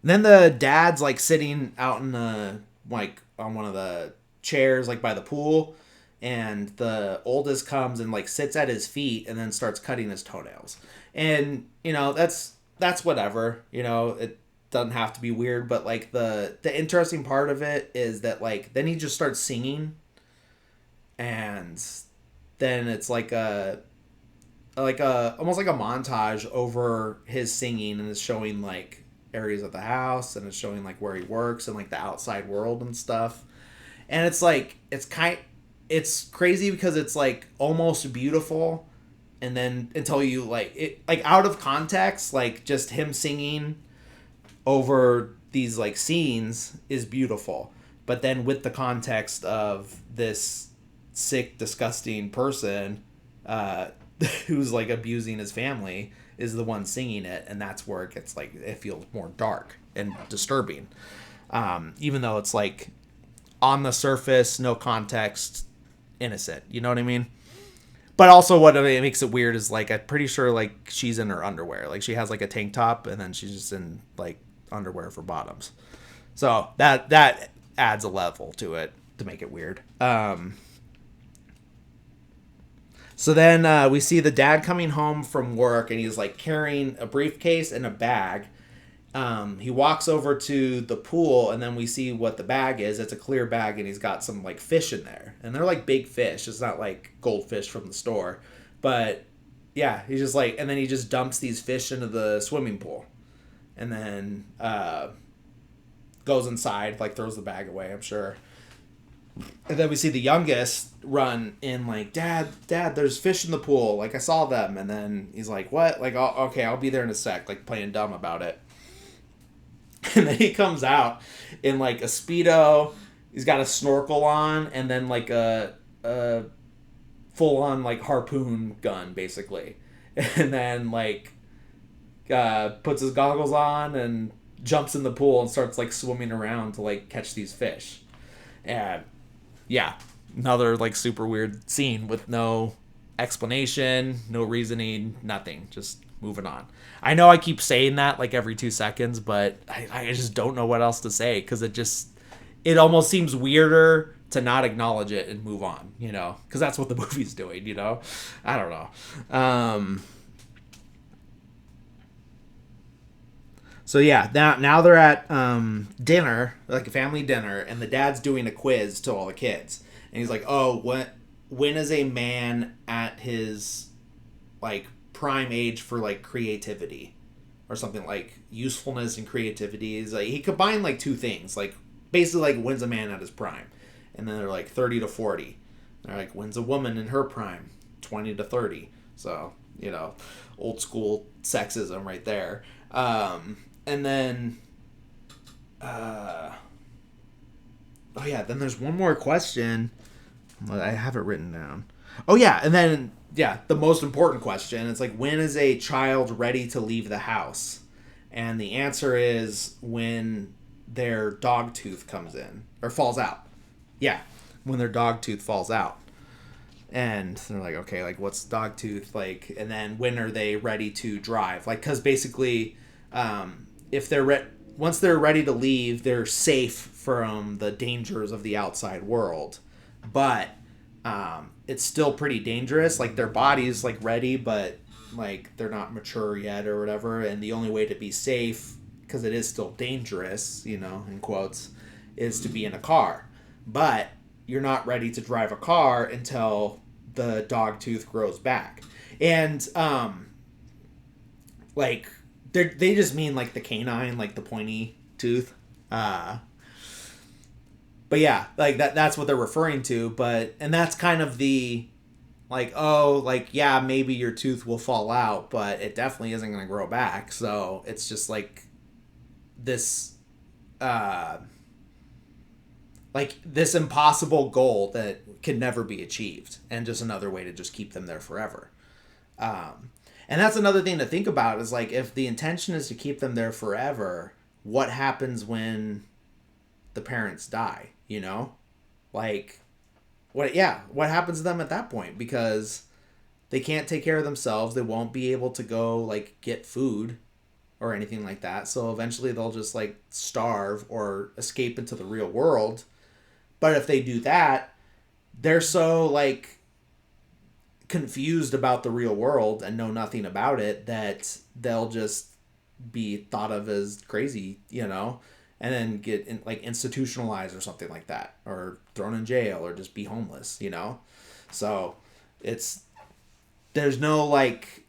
the dad's like sitting out in the like on one of the chairs like by the pool, and the oldest comes and like sits at his feet and then starts cutting his toenails. And you know, that's whatever, you know, it doesn't have to be weird, but like the interesting part of it is that like then he just starts singing, and then it's like a almost like a montage over his singing, and it's showing like areas of the house, and it's showing like where he works and like the outside world and stuff. And it's like it's crazy because it's like almost beautiful, and then until you like it like out of context, like just him singing over these like scenes is beautiful, but then with the context of this sick disgusting person who's like abusing his family is the one singing it, and that's where it gets like it feels more dark and disturbing, even though it's like on the surface, no context, innocent, you know what I mean? But also what makes it weird is like I'm pretty sure like she's in her underwear, like she has like a tank top and then she's just in like underwear for bottoms, so that adds a level to it to make it weird. So then we see the dad coming home from work, and he's like carrying a briefcase and a bag. He walks over to the pool, and then we see what the bag is. It's a clear bag, and he's got some like fish in there, and they're like big fish. It's not like goldfish from the store, but yeah, he's just like, and then he just dumps these fish into the swimming pool, and then goes inside, like throws the bag away, I'm sure. And then we see the youngest run in like, Dad, there's fish in the pool. Like, I saw them. And then he's like, what? Like, okay, I'll be there in a sec. Like, playing dumb about it. And then he comes out in like a Speedo. He's got a snorkel on, and then like a full-on like harpoon gun, basically. And then like puts his goggles on and jumps in the pool and starts like swimming around to like catch these fish. And yeah, another like super weird scene with no explanation, no reasoning, nothing, just moving on. I know I keep saying that like every 2 seconds, but I just don't know what else to say, because it almost seems weirder to not acknowledge it and move on, you know, because that's what the movie's doing, you know. I don't know. So yeah, now they're at dinner, like a family dinner, and the dad's doing a quiz to all the kids, and he's like, "Oh, when is a man at his like prime age for like creativity, or something like usefulness and creativity?" Is like he combined like two things, like basically like when's a man at his prime, and then they're like 30 to 40. They're like, when's a woman in her prime? 20 to 30. So you know, old school sexism right there. And then yeah, then there's one more question. I have it written down. Oh yeah, and then yeah, the most important question. It's like, when is a child ready to leave the house? And the answer is when their dog tooth comes in or falls out. Yeah, when their dog tooth falls out. And they're like, okay, like what's dog tooth like? And then when are they ready to drive? Like, because basically, if they're once they're ready to leave, they're safe from the dangers of the outside world, but it's still pretty dangerous. Like their body's like ready, but like they're not mature yet or whatever. And the only way to be safe, because it is still dangerous, in quotes, is to be in a car. But you're not ready to drive a car until the dog tooth grows back. And like they just mean like the canine, like the pointy tooth. But yeah, like that's what they're referring to. And that's kind of the like, oh, like, yeah, maybe your tooth will fall out, but it definitely isn't going to grow back. So it's just like this this impossible goal that can never be achieved, and just another way to just keep them there forever. And that's another thing to think about, is like, if the intention is to keep them there forever, what happens when the parents die, like what happens to them at that point? Because they can't take care of themselves, they won't be able to go like get food or anything like that, so eventually they'll just like starve or escape into the real world. But if they do that, they're so like confused about the real world and know nothing about it that they'll just be thought of as crazy, and then get like institutionalized or something like that, or thrown in jail, or just be homeless, So it's there's no like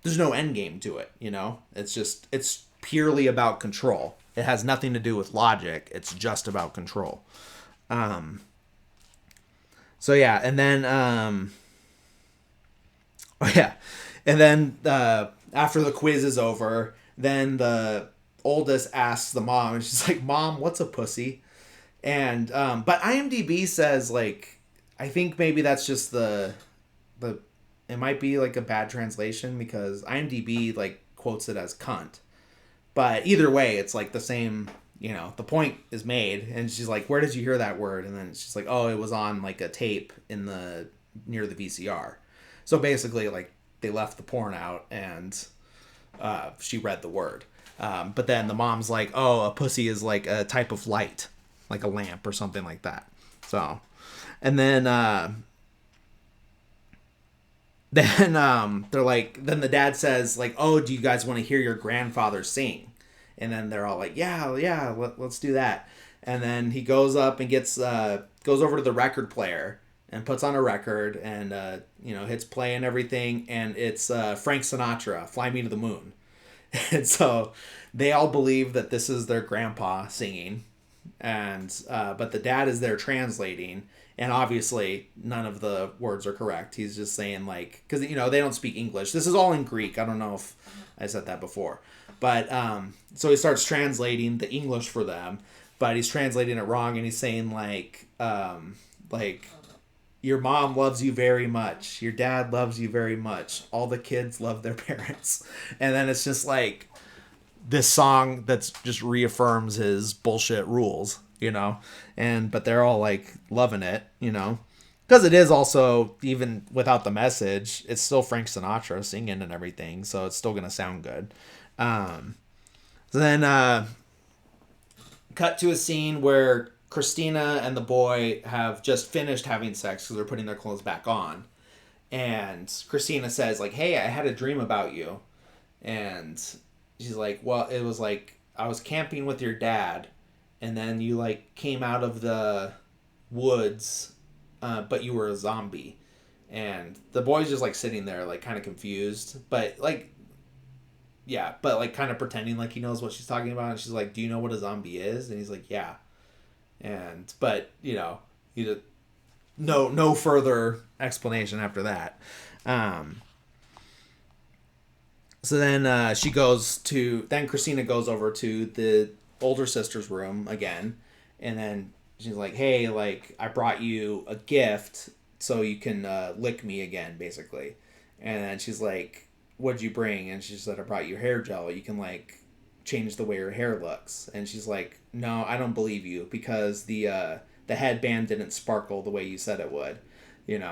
there's no end game to it, it's purely about control. It has nothing to do with logic. It's just about control. So yeah, and then oh yeah, and then after the quiz is over, then the oldest asks the mom, and she's like, "Mom, what's a pussy?" And but IMDb says, like, I think maybe that's just the it might be like a bad translation, because IMDb like quotes it as cunt. But either way, it's like the same, the point is made. And she's like, "Where did you hear that word?" And then she's like, "Oh, it was on like a tape near the VCR." So basically, like, they left the porn out, and she read the word. But then the mom's like, "Oh, a pussy is like a type of light, like a lamp or something like that." So, and then they're like, then the dad says like, "Oh, do you guys want to hear your grandfather sing?" And then they're all like, yeah, let's do that. And then he goes up and goes over to the record player and puts on a record, and hits play and everything, and it's Frank Sinatra, "Fly Me to the Moon." And so they all believe that this is their grandpa singing, and but the dad is there translating, and obviously none of the words are correct. He's just saying, like, because they don't speak English. This is all in Greek. I don't know if I said that before, but so he starts translating the English for them, but he's translating it wrong, and he's saying like, "Your mom loves you very much. Your dad loves you very much. All the kids love their parents." And then it's just like this song that's just reaffirms his bullshit rules, but they're all like loving it, because it is also, even without the message, it's still Frank Sinatra singing and everything, so it's still gonna sound good. So then cut to a scene where Christina and the boy have just finished having sex because they're putting their clothes back on. And Christina says, like, "Hey, I had a dream about you." And she's like, "Well, it was like I was camping with your dad, and then you like came out of the woods, but you were a zombie." And the boy's just like sitting there, like kind of confused, but like, yeah, but like kind of pretending like he knows what she's talking about. And she's like, "Do you know what a zombie is?" And he's like, "Yeah." And but no further explanation after that. So then then Christina goes over to the older sister's room again, And then she's like, hey, like, I brought you a gift so you can lick me again, basically. And then she's like, what'd you bring? And she said, I brought you hair gel. You can, like, change the way your hair looks. And she's like, no, I don't believe you because the headband didn't sparkle the way you said it would.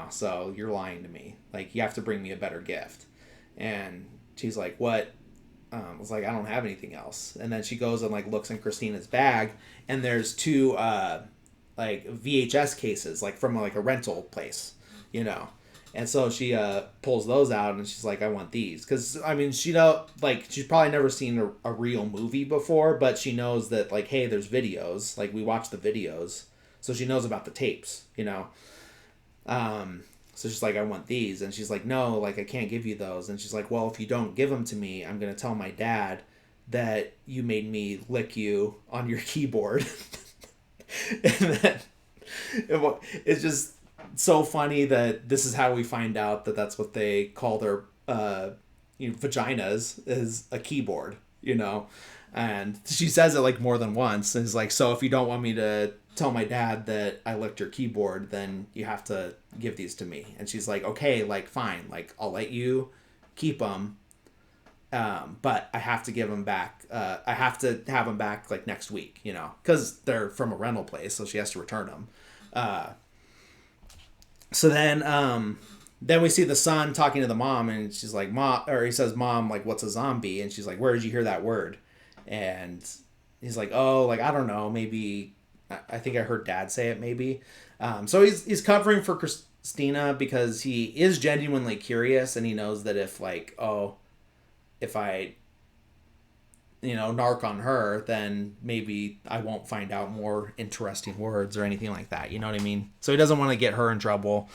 So you're lying to me. Like, you have to bring me a better gift. And she's like, what? I was like, I don't have anything else. And then she goes and like looks in Christina's bag, and there's two like VHS cases, like from like a rental place, you know. And so she pulls those out, and she's like, I want these, because I mean, she's probably never seen a real movie before, but she knows that like, hey, there's videos, like we watch the videos, so she knows about the tapes. So she's like, I want these. And she's like, no, like, I can't give you those. And she's like, well, if you don't give them to me, I'm going to tell my dad that you made me lick you on your keyboard. And then it's just so funny that this is how we find out that that's what they call their vaginas, is a keyboard. And she says it like more than once. And it's like, so if you don't want me to tell my dad that I licked your keyboard, then you have to give these to me. And she's like, okay, like, fine, like, I'll let you keep them, but I have to give them back. I have to have them back like next week, because they're from a rental place, so she has to return them. So then we see the son talking to the mom, and she's like, mom, or he says, mom, like, what's a zombie? And she's like, where did you hear that word? And he's like, oh, like, I don't know, maybe, I think I heard dad say it, maybe. So he's covering for Christina because he is genuinely curious, and he knows that if I narc on her, then maybe I won't find out more interesting words or anything like that. You know what I mean? So he doesn't want to get her in trouble.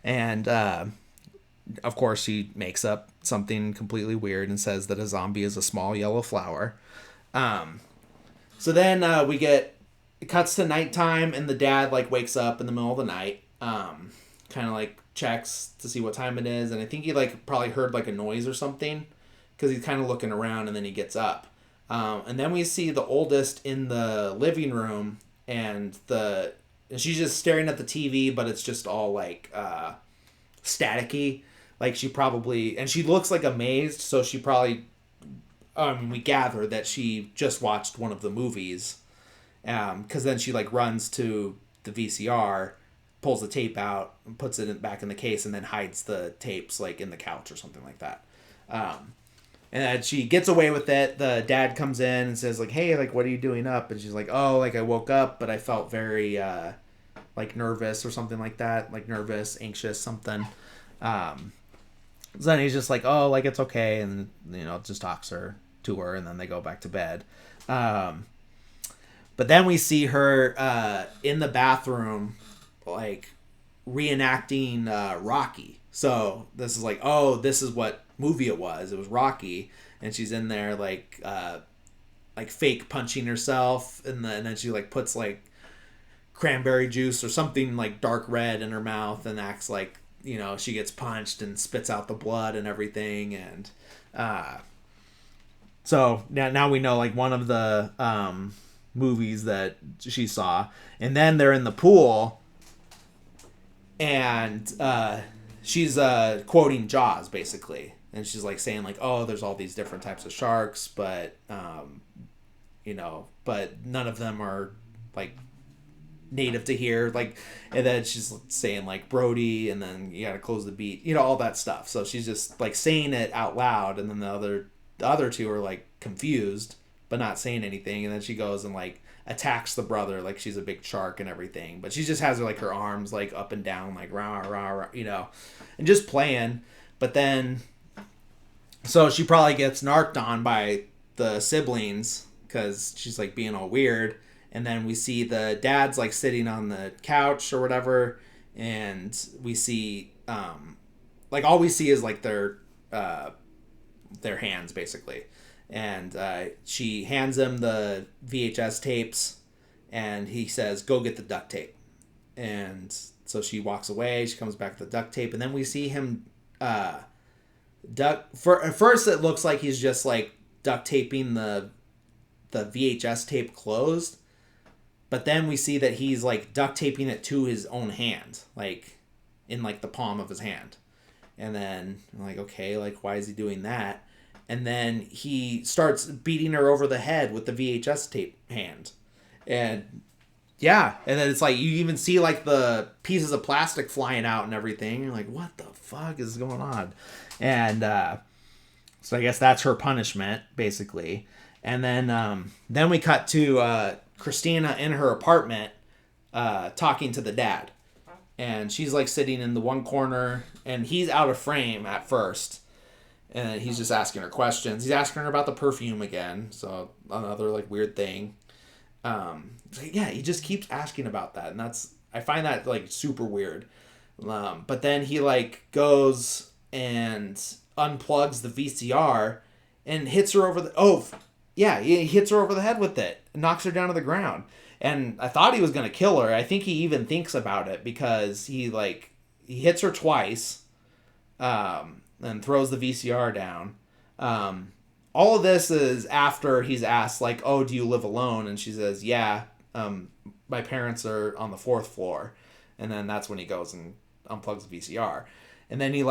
And of course, he makes up something completely weird and says that a zombie is a small yellow flower. So then it cuts to nighttime, and the dad like wakes up in the middle of the night, kind of like checks to see what time it is, and I think he like probably heard like a noise or something, because he's kind of looking around, and then he gets up. And then we see the oldest in the living room, and she's just staring at the TV, but it's just all like staticky. Like she looks like amazed, so she probably, we gather that she just watched one of the movies, because then she like runs to the VCR, pulls the tape out, and puts it back in the case, and then hides the tapes like in the couch or something like that. And then she gets away with it. The dad comes in and says like, hey, like, what are you doing up? And she's like, oh, like, I woke up, but I felt very like nervous or something like that, like nervous, anxious, something. So then he's just like, oh, like, it's okay, and just talks to her, and then they go back to bed. But then we see her in the bathroom, like, reenacting Rocky. So this is like, oh, this is what movie it was. It was Rocky, and she's in there like fake punching herself, and then she like puts like cranberry juice or something like dark red in her mouth, and acts like she gets punched and spits out the blood and everything. And so now we know like one of the movies that she saw. And then they're in the pool, and she's quoting Jaws basically, and she's like saying like, oh, there's all these different types of sharks, but but none of them are like native to here, like. And then she's saying like Brody, and then you gotta close the beat, all that stuff. So she's just like saying it out loud, and then the other two are like confused but not saying anything. And then she goes and like attacks the brother like she's a big shark and everything, but she just has her arms like up and down, like rah rah rah, and just playing. But then, so she probably gets narked on by the siblings because she's like being all weird. And then we see the dad's like sitting on the couch or whatever, and we see like all we see is like their hands basically. And she hands him the VHS tapes, and he says, go get the duct tape. And so she walks away, she comes back with the duct tape, and then we see him at first it looks like he's just like duct taping the VHS tape closed, But then we see that he's like duct taping it to his own hand, like in like the palm of his hand. And then I'm like, okay, like why is he doing that? And then he starts beating her over the head with the VHS tape hand. And yeah, and then it's like you even see like the pieces of plastic flying out and everything. You're like, what the fuck is going on? And so I guess that's her punishment, basically. And then we cut to Christina in her apartment talking to the dad. And she's like sitting in the one corner, and he's out of frame at first. And he's just asking her questions. He's asking her about the perfume again. So another like weird thing. Yeah, he just keeps asking about that. And I find that like super weird. But then he like goes and unplugs the VCR and hits her over he hits her over the head with it, knocks her down to the ground. And I thought he was gonna kill her. I think he even thinks about it because he hits her twice, and throws the VCR down. All of this is after he's asked like, "Oh, do you live alone?" And she says, "Yeah, my parents are on the 4th floor." And then that's when he goes and unplugs the VCR. And then he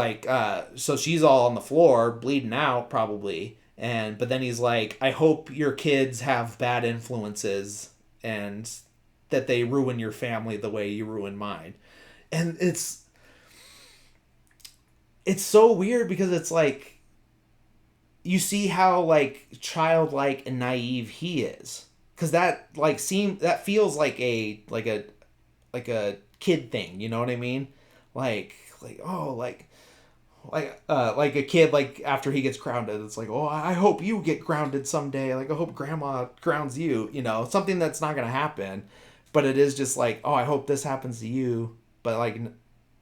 so she's all on the floor, bleeding out probably. But then he's like, "I hope your kids have bad influences and that they ruin your family the way you ruined mine." And it's so weird because it's like you see how like childlike and naive he is, because that feels like a kid thing, you know what I mean? Like a kid, like after he gets grounded, it's like, oh, I hope you get grounded someday. Like I hope grandma grounds you, something that's not gonna happen, but it is just like, oh, I hope this happens to you. But like,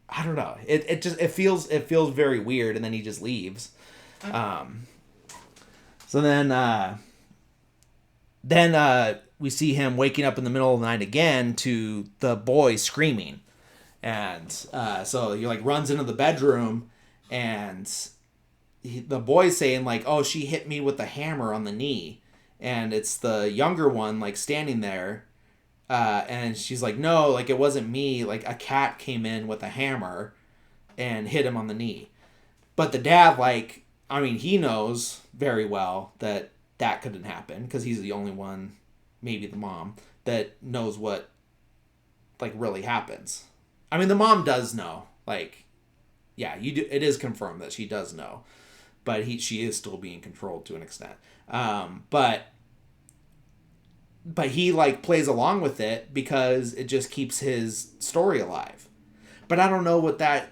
I don't know. It feels very weird, and then he just leaves. So then we see him waking up in the middle of the night again to the boy screaming, and so he like runs into the bedroom, and the boy's saying like, "Oh, she hit me with a hammer on the knee," and it's the younger one like standing there. And she's like, "No, like it wasn't me. Like a cat came in with a hammer and hit him on the knee." But the dad, he knows very well that couldn't happen because he's the only one, maybe the mom, that knows what like really happens. I mean, the mom does know. Like, yeah, you do. It is confirmed that she does know, but she is still being controlled to an extent. But he like plays along with it because it just keeps his story alive. But I don't know what that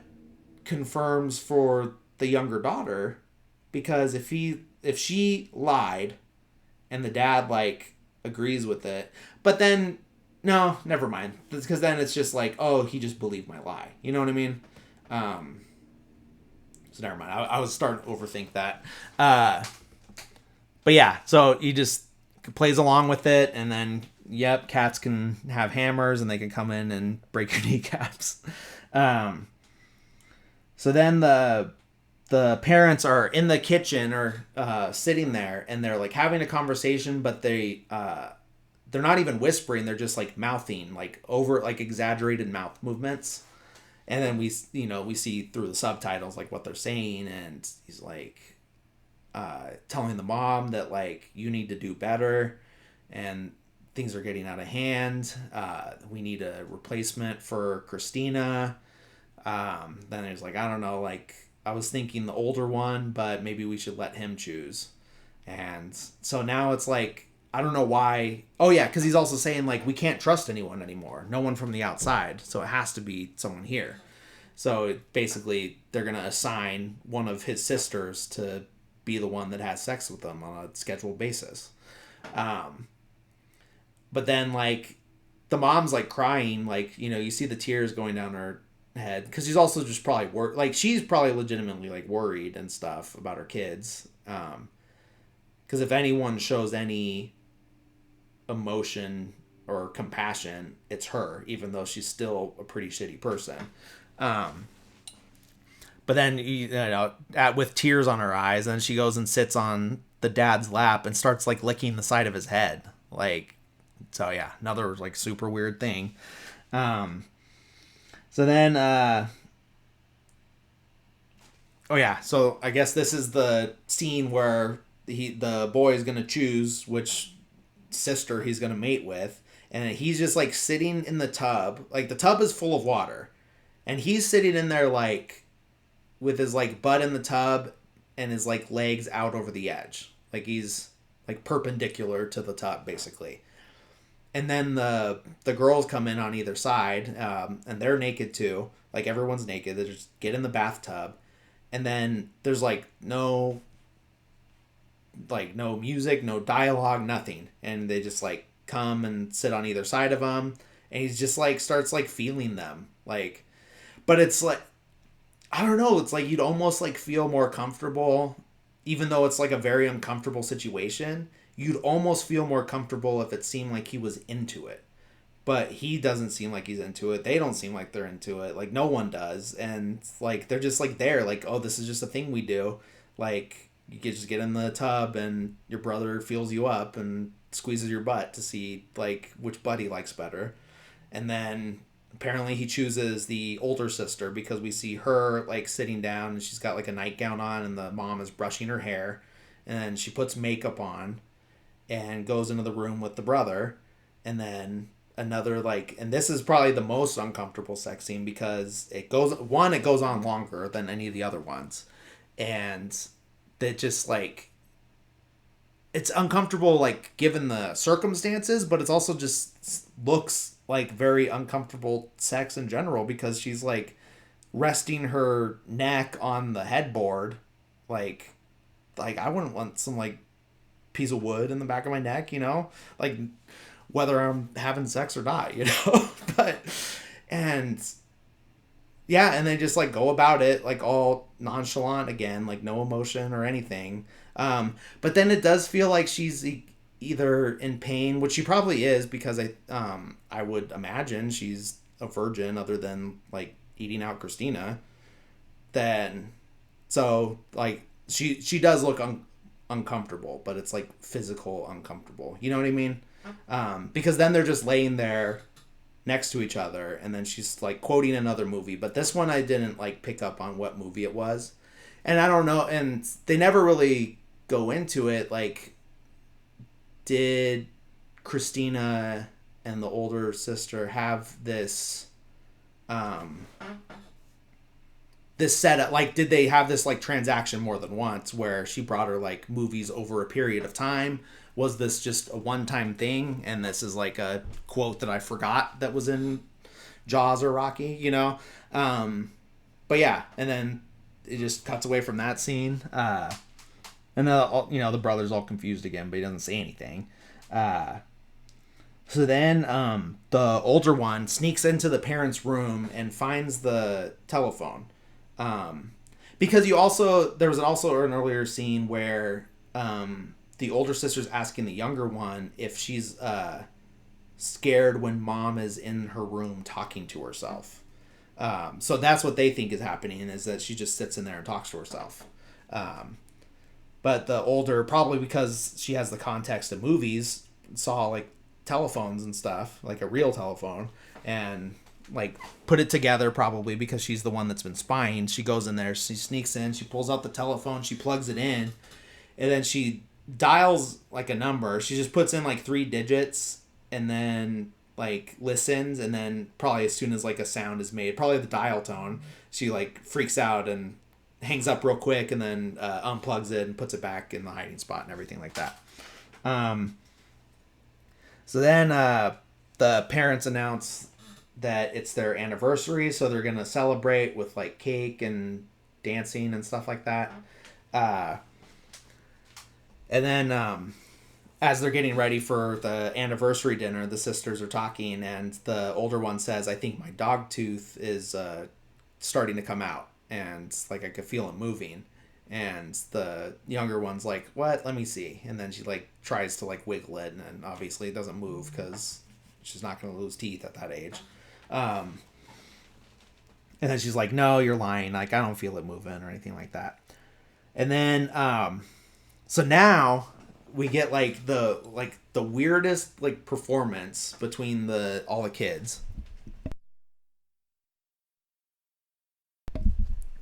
confirms for the younger daughter, because if she lied and the dad like agrees with it, but then no, never mind, because then it's just like, oh, he just believed my lie, you know what I mean? So never mind, I was starting to overthink that. But yeah, so he just plays along with it, and then yep, cats can have hammers and they can come in and break your kneecaps. So then the parents are in the kitchen or sitting there, and they're like having a conversation, but they're not even whispering, they're just like mouthing, like over like exaggerated mouth movements. And then we see through the subtitles like what they're saying, and he's like telling the mom that like, you need to do better and things are getting out of hand. We need a replacement for Christina. Then he's like, I don't know, like I was thinking the older one, but maybe we should let him choose. And so now it's like, I don't know why. Oh yeah, because he's also saying like, we can't trust anyone anymore. No one from the outside. So it has to be someone here. So basically they're going to assign one of his sisters to be the one that has sex with them on a scheduled basis. But then like the mom's like crying, like, you see the tears going down her head, because she's also just probably like she's probably legitimately like worried and stuff about her kids. Because if anyone shows any emotion or compassion, it's her, even though she's still a pretty shitty person. But then with tears on her eyes, and she goes and sits on the dad's lap and starts like licking the side of his head, like So yeah, another like super weird thing. Um, so then, oh yeah, so I guess this is the scene where the boy is gonna choose which sister he's gonna mate with, and he's just like sitting in the tub. Like the tub is full of water, and he's sitting in there like with his like butt in the tub and his like legs out over the edge. Like he's like perpendicular to the tub basically. And then the girls come in on either side, and they're naked too. Like everyone's naked. They just get in the bathtub, and then there's no music, no dialogue, nothing, and they just like come and sit on either side of him, and he's just like starts like feeling them, like, but it's like I don't know. It's like you'd almost like feel more comfortable, even though it's like a very uncomfortable situation. You'd almost feel more comfortable if it seemed like he was into it. But he doesn't seem like he's into it. They don't seem like they're into it. Like no one does. And like they're just like there, like, oh, this is just a thing we do. Like you can just get in the tub and your brother feels you up and squeezes your butt to see like which butt he likes better. And then apparently he chooses the older sister because we see her like sitting down and she's got like a nightgown on and the mom is brushing her hair, and then she puts makeup on and goes into the room with the brother. And then another like, and this is probably the most uncomfortable sex scene because it goes on longer than any of the other ones, and that just like it's uncomfortable like given the circumstances, but it's also just looks like very uncomfortable sex in general because she's like resting her neck on the headboard, like I wouldn't want some like piece of wood in the back of my neck, like whether I'm having sex or not, but and yeah, and they just like go about it like all nonchalant again, like no emotion or anything. But then it does feel like she's either in pain, which she probably is because I would imagine she's a virgin other than like eating out Christina. Then so like she does look uncomfortable, but it's like physical uncomfortable. You know what I mean? Because then they're just laying there next to each other, and then she's like quoting another movie. But this one I didn't like pick up on what movie it was, and I don't know. And they never really go into it. Like, did Christina and the older sister have this setup? Like, did they have this like transaction more than once where she brought her like movies over a period of time? Was this just a one-time thing, and this is like a quote that I forgot that was in Jaws or Rocky, but yeah, and then it just cuts away from that scene, and the brother's all confused again, but he doesn't say anything. So then the older one sneaks into the parents' room and finds the telephone, because there was also an earlier scene where the older sister's asking the younger one if she's scared when mom is in her room talking to herself. So that's what they think is happening, is that she just sits in there and talks to herself. But the older, probably because she has the context of movies, saw like telephones and stuff, like a real telephone, and like put it together, probably because she's the one that's been spying. She goes in there, she sneaks in, she pulls out the telephone, she plugs it in, and then she dials like a number. She just puts in like 3 digits and then like listens, and then probably as soon as like a sound is made, probably the dial tone, she like freaks out and hangs up real quick, and then unplugs it and puts it back in the hiding spot and everything like that. So then the parents announce that it's their anniversary, so they're gonna celebrate with like cake and dancing and stuff like that. And then as they're getting ready for the anniversary dinner, the sisters are talking, and the older one says, I think my dog tooth is starting to come out, and like I could feel it moving. And the younger one's like, what? Let me see. And then she like tries to like wiggle it, and then obviously it doesn't move because she's not going to lose teeth at that age. And then she's like, no, you're lying. Like, I don't feel it moving or anything like that. And then so now we get like the weirdest like performance between the all the kids.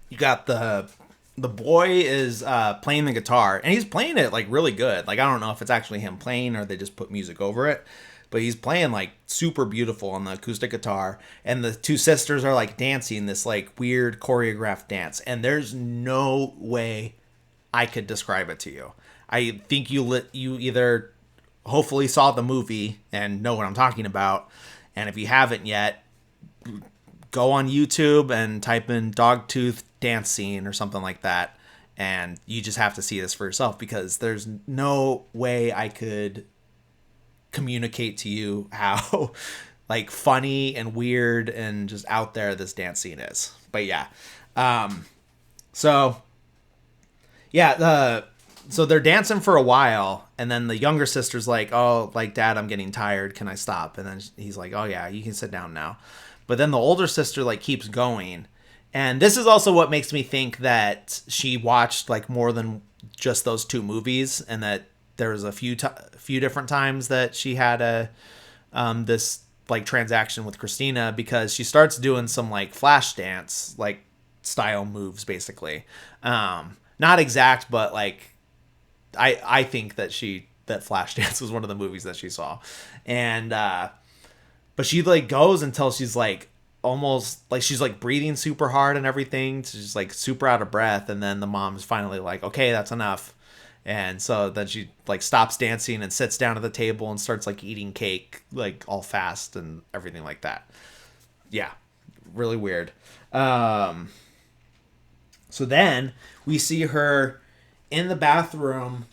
You got the boy is playing the guitar, and he's playing it like really good. Like I don't know if it's actually him playing or they just put music over it, but he's playing like super beautiful on the acoustic guitar. And the two sisters are like dancing this like weird choreographed dance, and there's no way I could describe it to you. I think you either hopefully saw the movie and know what I'm talking about, and if you haven't yet, go on YouTube and type in Dogtooth dance scene or something like that, and you just have to see this for yourself, because there's no way I could communicate to you how like funny and weird and just out there this dance scene is. But yeah, so yeah, so they're dancing for a while, and then the younger sister's like, "Oh, like Dad, I'm getting tired. Can I stop?" And then he's like, "Oh yeah, you can sit down now." But then the older sister like keeps going, and this is also what makes me think that she watched like more than just those two movies, and that there was a few different times that she had a this like transaction with Christina, because she starts doing some like flash dance like style moves basically. Not exact, but like I think that Flashdance was one of the movies that she saw. And but she like goes until she's like almost like she's like breathing super hard and everything. She's like super out of breath, and then the mom's finally like, "Okay, that's enough." And so then she like stops dancing and sits down at the table and starts like eating cake like all fast and everything like that. Yeah, really weird. So then we see her in the bathroom.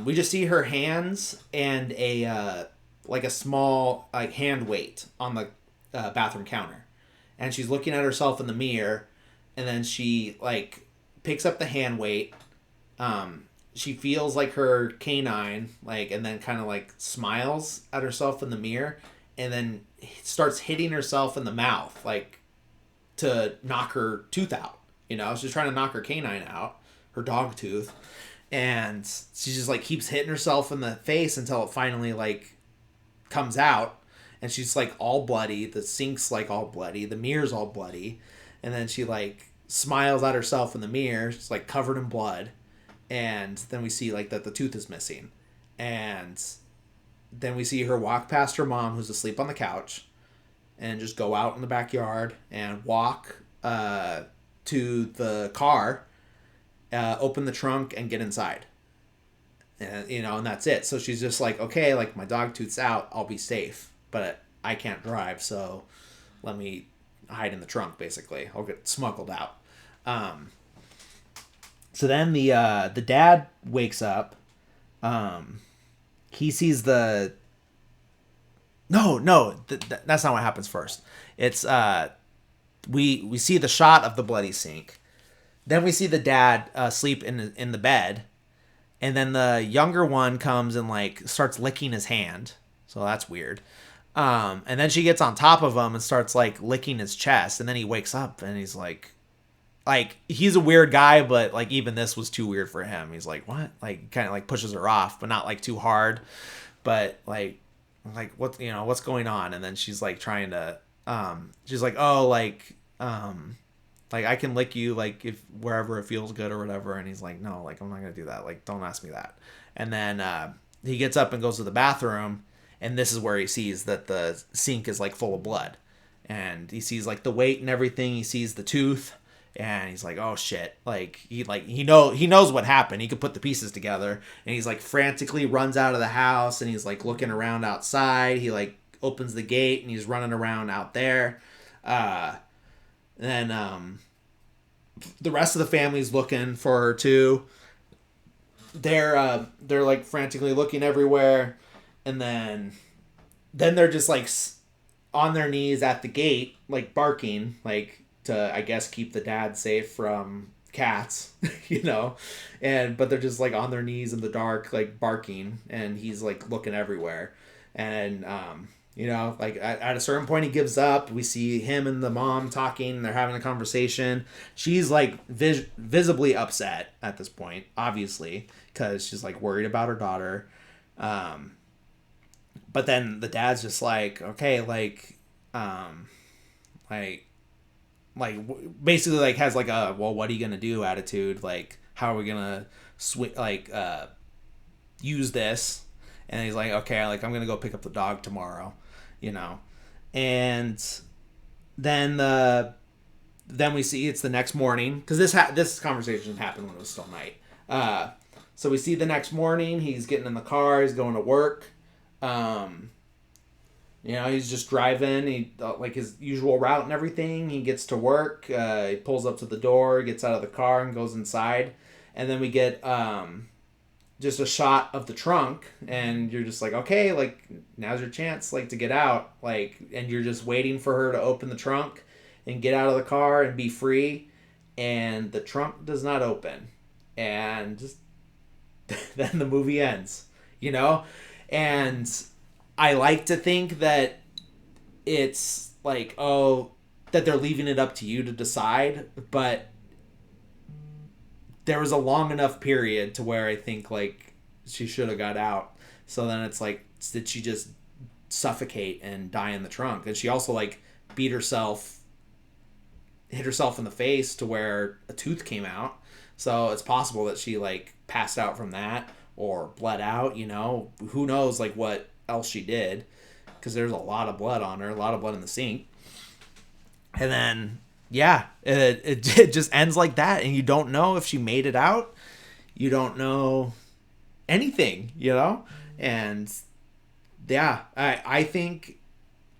We just see her hands and a like a small like hand weight on the bathroom counter, and she's looking at herself in the mirror, and then she like picks up the hand weight. She feels like her canine, like, and then kind of like smiles at herself in the mirror, and then starts hitting herself in the mouth, like to knock her tooth out. You know, she's trying to knock her canine out, her dog tooth, and she just like keeps hitting herself in the face until it finally like comes out, and she's like all bloody. The sink's like all bloody. The mirror's all bloody, and then she like smiles at herself in the mirror. She's like covered in blood, and then we see like that the tooth is missing, and then we see her walk past her mom who's asleep on the couch, and just go out in the backyard and walk to the car, open the trunk and get inside. And, you know, and that's it. So she's just like, okay, like my dog tooth's out, I'll be safe, but I can't drive, so let me hide in the trunk. Basically, I'll get smuggled out. So then the dad wakes up. He sees the that's not what happens first. It's we see the shot of the bloody sink. Then we see the dad sleep in the bed, and then the younger one comes and like starts licking his hand. So that's weird. And then she gets on top of him and starts like licking his chest, and then he wakes up and he's like he's a weird guy, but like even this was too weird for him. He's like, what? Like kind of like pushes her off, but not like too hard. But like what, you know, what's going on? And then she's like trying to she's like, oh, like I can lick you like if wherever it feels good or whatever. And he's like, no, like I'm not gonna do that, like don't ask me that. And then he gets up and goes to the bathroom, and this is where he sees that the sink is like full of blood, and he sees like the weight and everything. He sees the tooth, and he's like, oh shit. He knows what happened. He could put the pieces together, and he's like frantically runs out of the house, and he's like looking around outside. He like opens the gate and he's running around out there. Then the rest of the family's looking for her too. They're like frantically looking everywhere, and then they're just like on their knees at the gate, like barking, like to, I guess, keep the dad safe from cats, you know. But they're just like on their knees in the dark, like barking, and he's like looking everywhere. And you know, like at a certain point he gives up. We see him and the mom talking, they're having a conversation. She's like visibly upset at this point, obviously, because she's like worried about her daughter. But then the dad's just like, okay, um, like, basically like has like a, well, what are you gonna do attitude? Like, how are we gonna use this? And he's like, okay, like I'm gonna go pick up the dog tomorrow, you know, and then then we see it's the next morning because this conversation happened when it was still night. So we see the next morning he's getting in the car, he's going to work. Um, he's just driving, he like his usual route and everything. He gets to work. He pulls up to the door, gets out of the car, and goes inside. And then we get just a shot of the trunk, and you're just like, okay, like now's your chance, like to get out, like, and you're just waiting for her to open the trunk and get out of the car and be free, and the trunk does not open, and just then the movie ends, you know, and I like to think that it's like, oh, that they're leaving it up to you to decide, but there was a long enough period to where I think like she should have got out. So then it's like, did she just suffocate and die in the trunk? And she also like beat herself, hit herself in the face to where a tooth came out. So it's possible that she like passed out from that or bled out, who knows like what else she did, because there's a lot of blood on her, a lot of blood in the sink. And then yeah, it just ends like that, and you don't know if she made it out. You don't know anything, and yeah, I think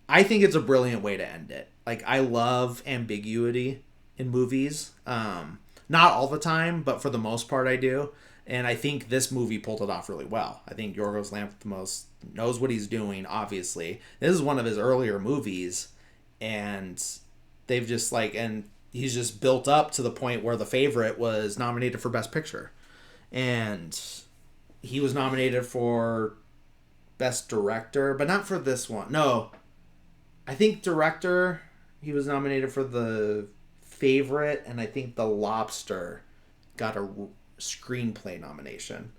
it's a brilliant way to end it. Like, I love ambiguity in movies. Not all the time, but for the most part I do. And I think this movie pulled it off really well. I think Yorgos Lanthimos knows what he's doing, obviously. This is one of his earlier movies, and they've just and he's just built up to the point where The Favorite was nominated for Best Picture. And he was nominated for Best Director, but not for this one. No, I think Director, he was nominated for The Favorite, and I think The Lobster got a screenplay nomination.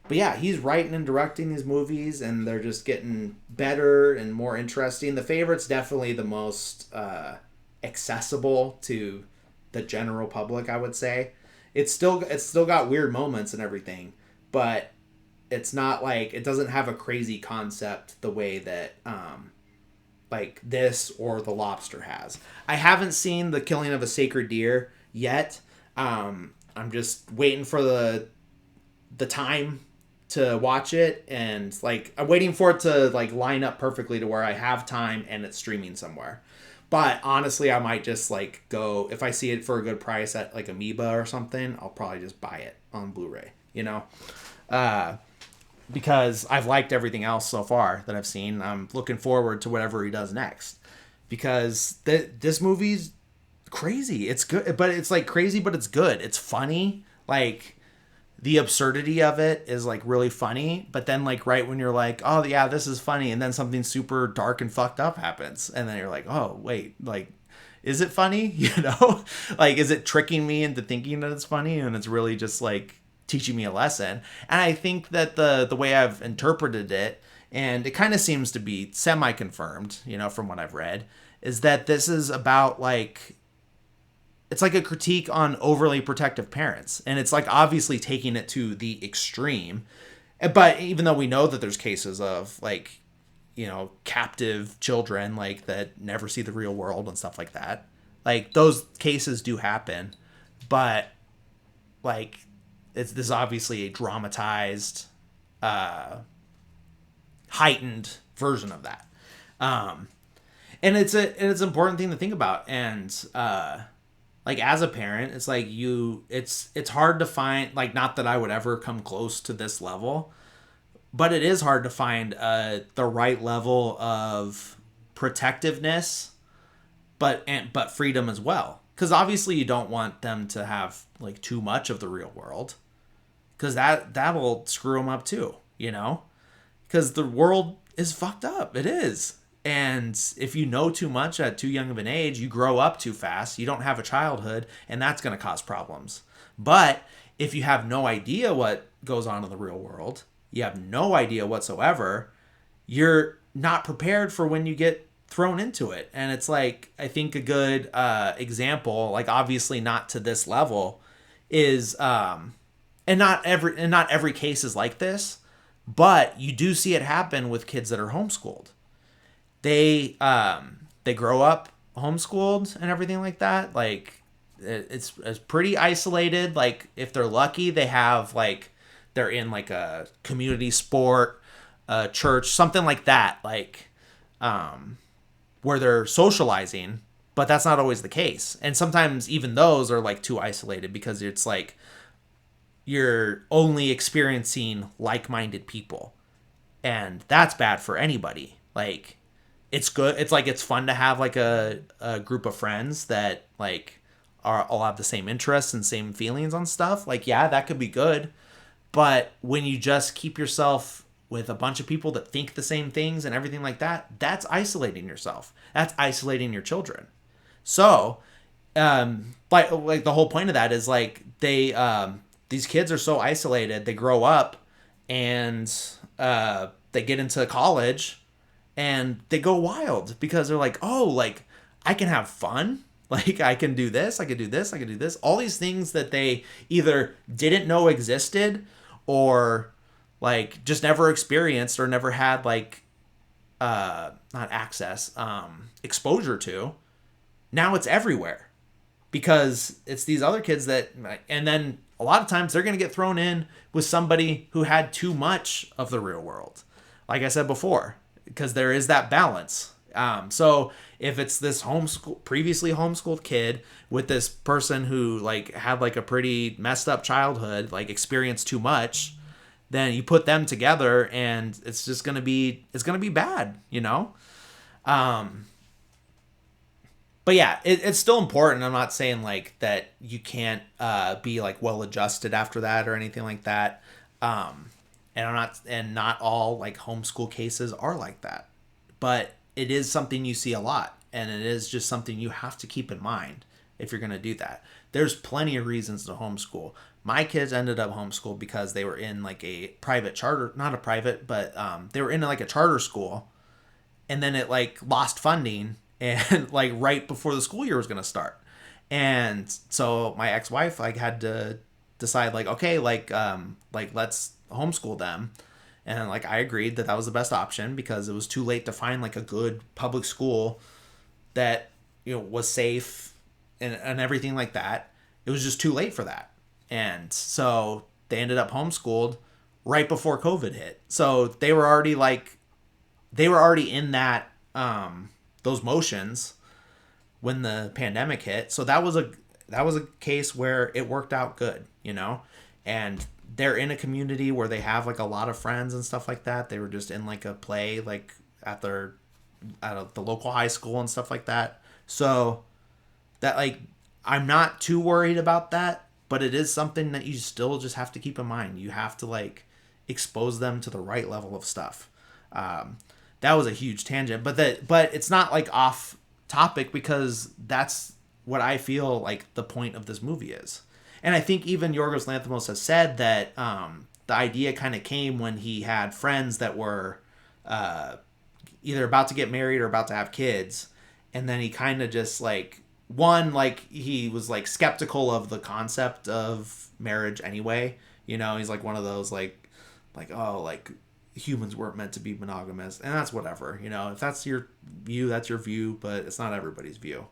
But yeah, he's writing and directing these movies, and they're just getting better and more interesting. The Favorite's definitely the most accessible to the general public, I would say. It's still got weird moments and everything, but it's not like, it doesn't have a crazy concept the way that like this or The Lobster has. I haven't seen The Killing of a Sacred Deer yet. I'm just waiting for the time to watch it, and like I'm waiting for it to like line up perfectly to where I have time and it's streaming somewhere. But honestly, I might just like go, if I see it for a good price at like Amoeba or something, I'll probably just buy it on Blu-ray, because I've liked everything else so far that I've seen. I'm looking forward to whatever he does next, because this movie's crazy. It's good, but it's like crazy, but it's good. It's funny. Like, the absurdity of it is like really funny, but then like right when you're like, oh yeah, this is funny, and then something super dark and fucked up happens, and then you're like, oh wait, like, is it funny? Like, is it tricking me into thinking that it's funny, and it's really just like teaching me a lesson? And I think that the way I've interpreted it, and it kind of seems to be semi-confirmed, from what I've read, is that this is about like, it's like a critique on overly protective parents. And it's like obviously taking it to the extreme. But even though we know that there's cases of like, captive children, like that never see the real world and stuff like that, like those cases do happen. But like, this is obviously a dramatized, heightened version of that. And it's an important thing to think about. And, like, as a parent, it's like it's hard to find, like, not that I would ever come close to this level, but it is hard to find the right level of protectiveness, but freedom as well. Because obviously you don't want them to have like too much of the real world, because that'll screw them up too, because the world is fucked up. It is. And if you know too much at too young of an age, you grow up too fast, you don't have a childhood, and that's going to cause problems. But if you have no idea what goes on in the real world, you have no idea whatsoever, you're not prepared for when you get thrown into it. And it's like, I think a good example, like obviously not to this level, is and not every case is like this, but you do see it happen with kids that are homeschooled. They grow up homeschooled and everything like that. Like it's pretty isolated. Like if they're lucky, they have like they're in like a community sport, a church, something like that. Like where they're socializing, but that's not always the case. And sometimes even those are like too isolated because it's like you're only experiencing like-minded people, and that's bad for anybody. Like it's good, it's like it's fun to have like a group of friends that like are all have the same interests and same feelings on stuff. Like yeah, that could be good, but when you just keep yourself with a bunch of people that think the same things and everything like that, that's isolating yourself, that's isolating your children. So like the whole point of that is like these kids are so isolated, they grow up and they get into college and they go wild because they're like, oh, like I can have fun, like I can do this, I can do this, I can do this, all these things that they either didn't know existed or like just never experienced or never had like not access, exposure to. Now it's everywhere because it's these other kids that, and then a lot of times they're going to get thrown in with somebody who had too much of the real world, like I said before, because there is that balance. So if it's this previously homeschooled kid with this person who like had like a pretty messed up childhood, like experienced too much, then you put them together and it's just going to be, it's going to be bad, you know? But yeah, it's still important. I'm not saying like that you can't be like well adjusted after that or anything like that. And not all like homeschool cases are like that, but it is something you see a lot, and it is just something you have to keep in mind if you're going to do that. There's plenty of reasons to homeschool. My kids ended up homeschooled because they were in like a private charter, not a private, but they were in like a charter school, and then it like lost funding and like right before the school year was going to start. And so my ex-wife like had to decide like, okay, like let's homeschool them. And like I agreed that that was the best option because it was too late to find like a good public school that, you know, was safe and everything like that. It was just too late for that. And so they ended up homeschooled right before COVID hit. So they were already in that those motions when the pandemic hit. So that was a case where it worked out good, you know? And they're in a community where they have like a lot of friends and stuff like that. They were just in like a play like at the local high school and stuff like that. So that like I'm not too worried about that, but it is something that you still just have to keep in mind. You have to like expose them to the right level of stuff. That was a huge tangent, but it's not like off topic because that's what I feel like the point of this movie is. And I think even Yorgos Lanthimos has said that the idea kind of came when he had friends that were either about to get married or about to have kids, and then he kind of just like like he was like skeptical of the concept of marriage anyway. You know, he's like one of those like oh like humans weren't meant to be monogamous, and that's whatever. You know, if that's your view, that's your view, but it's not everybody's view.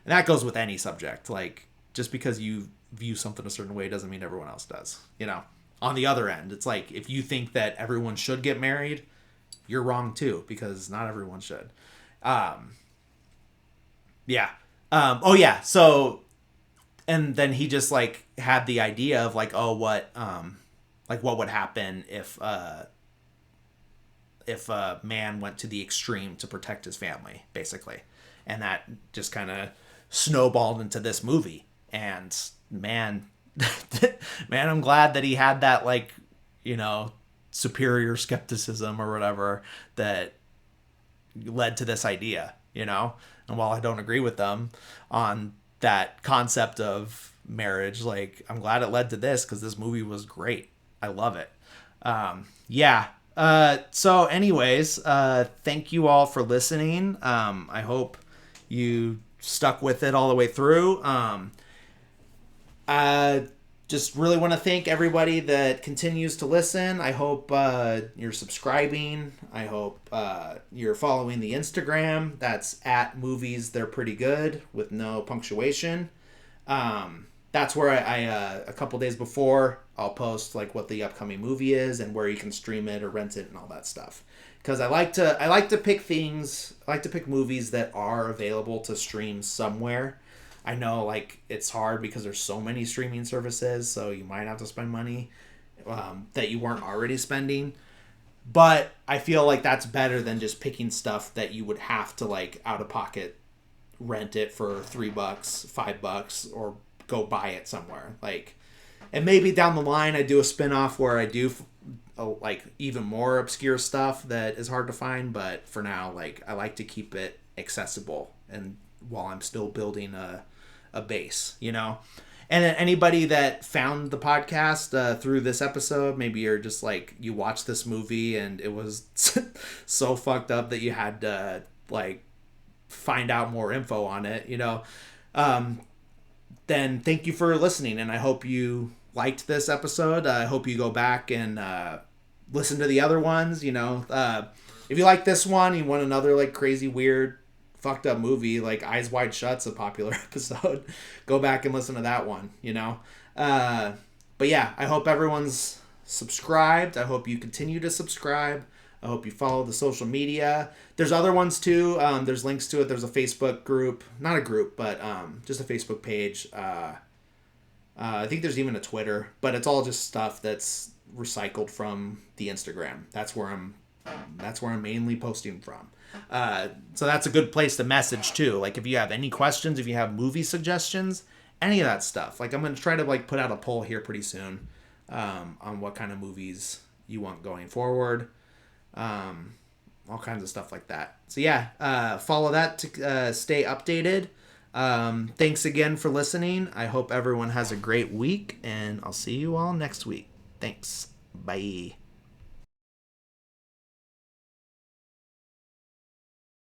And that goes with any subject. Like just because you view something a certain way doesn't mean everyone else does. You know, on the other end, it's like if you think that everyone should get married, you're wrong too, because not everyone should. Yeah. Oh yeah. So, and then he just like had the idea of like, oh, what would happen if a man went to the extreme to protect his family, basically, and that just kind of snowballed into this movie. And man, man, I'm glad that he had that like, you know, superior skepticism or whatever that led to this idea, you know. And while I don't agree with them on that concept of marriage, like I'm glad it led to this because this movie was great. I love it. Yeah. So anyways, thank you all for listening. I hope you stuck with it all the way through. I just really want to thank everybody that continues to listen. I hope you're subscribing. I hope you're following the Instagram. That's at movies they're pretty good with no punctuation. That's where I a couple days before I'll post like what the upcoming movie is and where you can stream it or rent it and all that stuff. Because I like to pick things. I like to pick movies that are available to stream somewhere. I know like it's hard because there's so many streaming services, so you might have to spend money that you weren't already spending. But I feel like that's better than just picking stuff that you would have to like out of pocket rent it for $3, $5, or go buy it somewhere. Like, and maybe down the line I do a spin-off where I do like even more obscure stuff that is hard to find. But for now, like I like to keep it accessible and while I'm still building a base, you know. And then anybody that found the podcast through this episode, maybe you're just like you watched this movie and it was so fucked up that you had to like find out more info on it, you know. Then thank you for listening, and I hope you liked this episode. I hope you go back and listen to the other ones. You know, if you like this one, you want another like crazy weird fucked up movie like Eyes Wide Shut's a popular episode, go back and listen to that one, you know. But yeah, I hope everyone's subscribed. I hope you continue to subscribe. I hope you follow the social media. There's other ones too. There's links to it. There's a Facebook group, not a group, but just a Facebook page. I think there's even a Twitter, but it's all just stuff that's recycled from the Instagram. That's where I'm mainly posting from. So that's a good place to message too. Like if you have any questions, if you have movie suggestions, any of that stuff. Like I'm going to try to like put out a poll here pretty soon on what kind of movies you want going forward. All kinds of stuff like that. So yeah, follow that to stay updated. Thanks again for listening. I hope everyone has a great week, and I'll see you all next week. Thanks. Bye.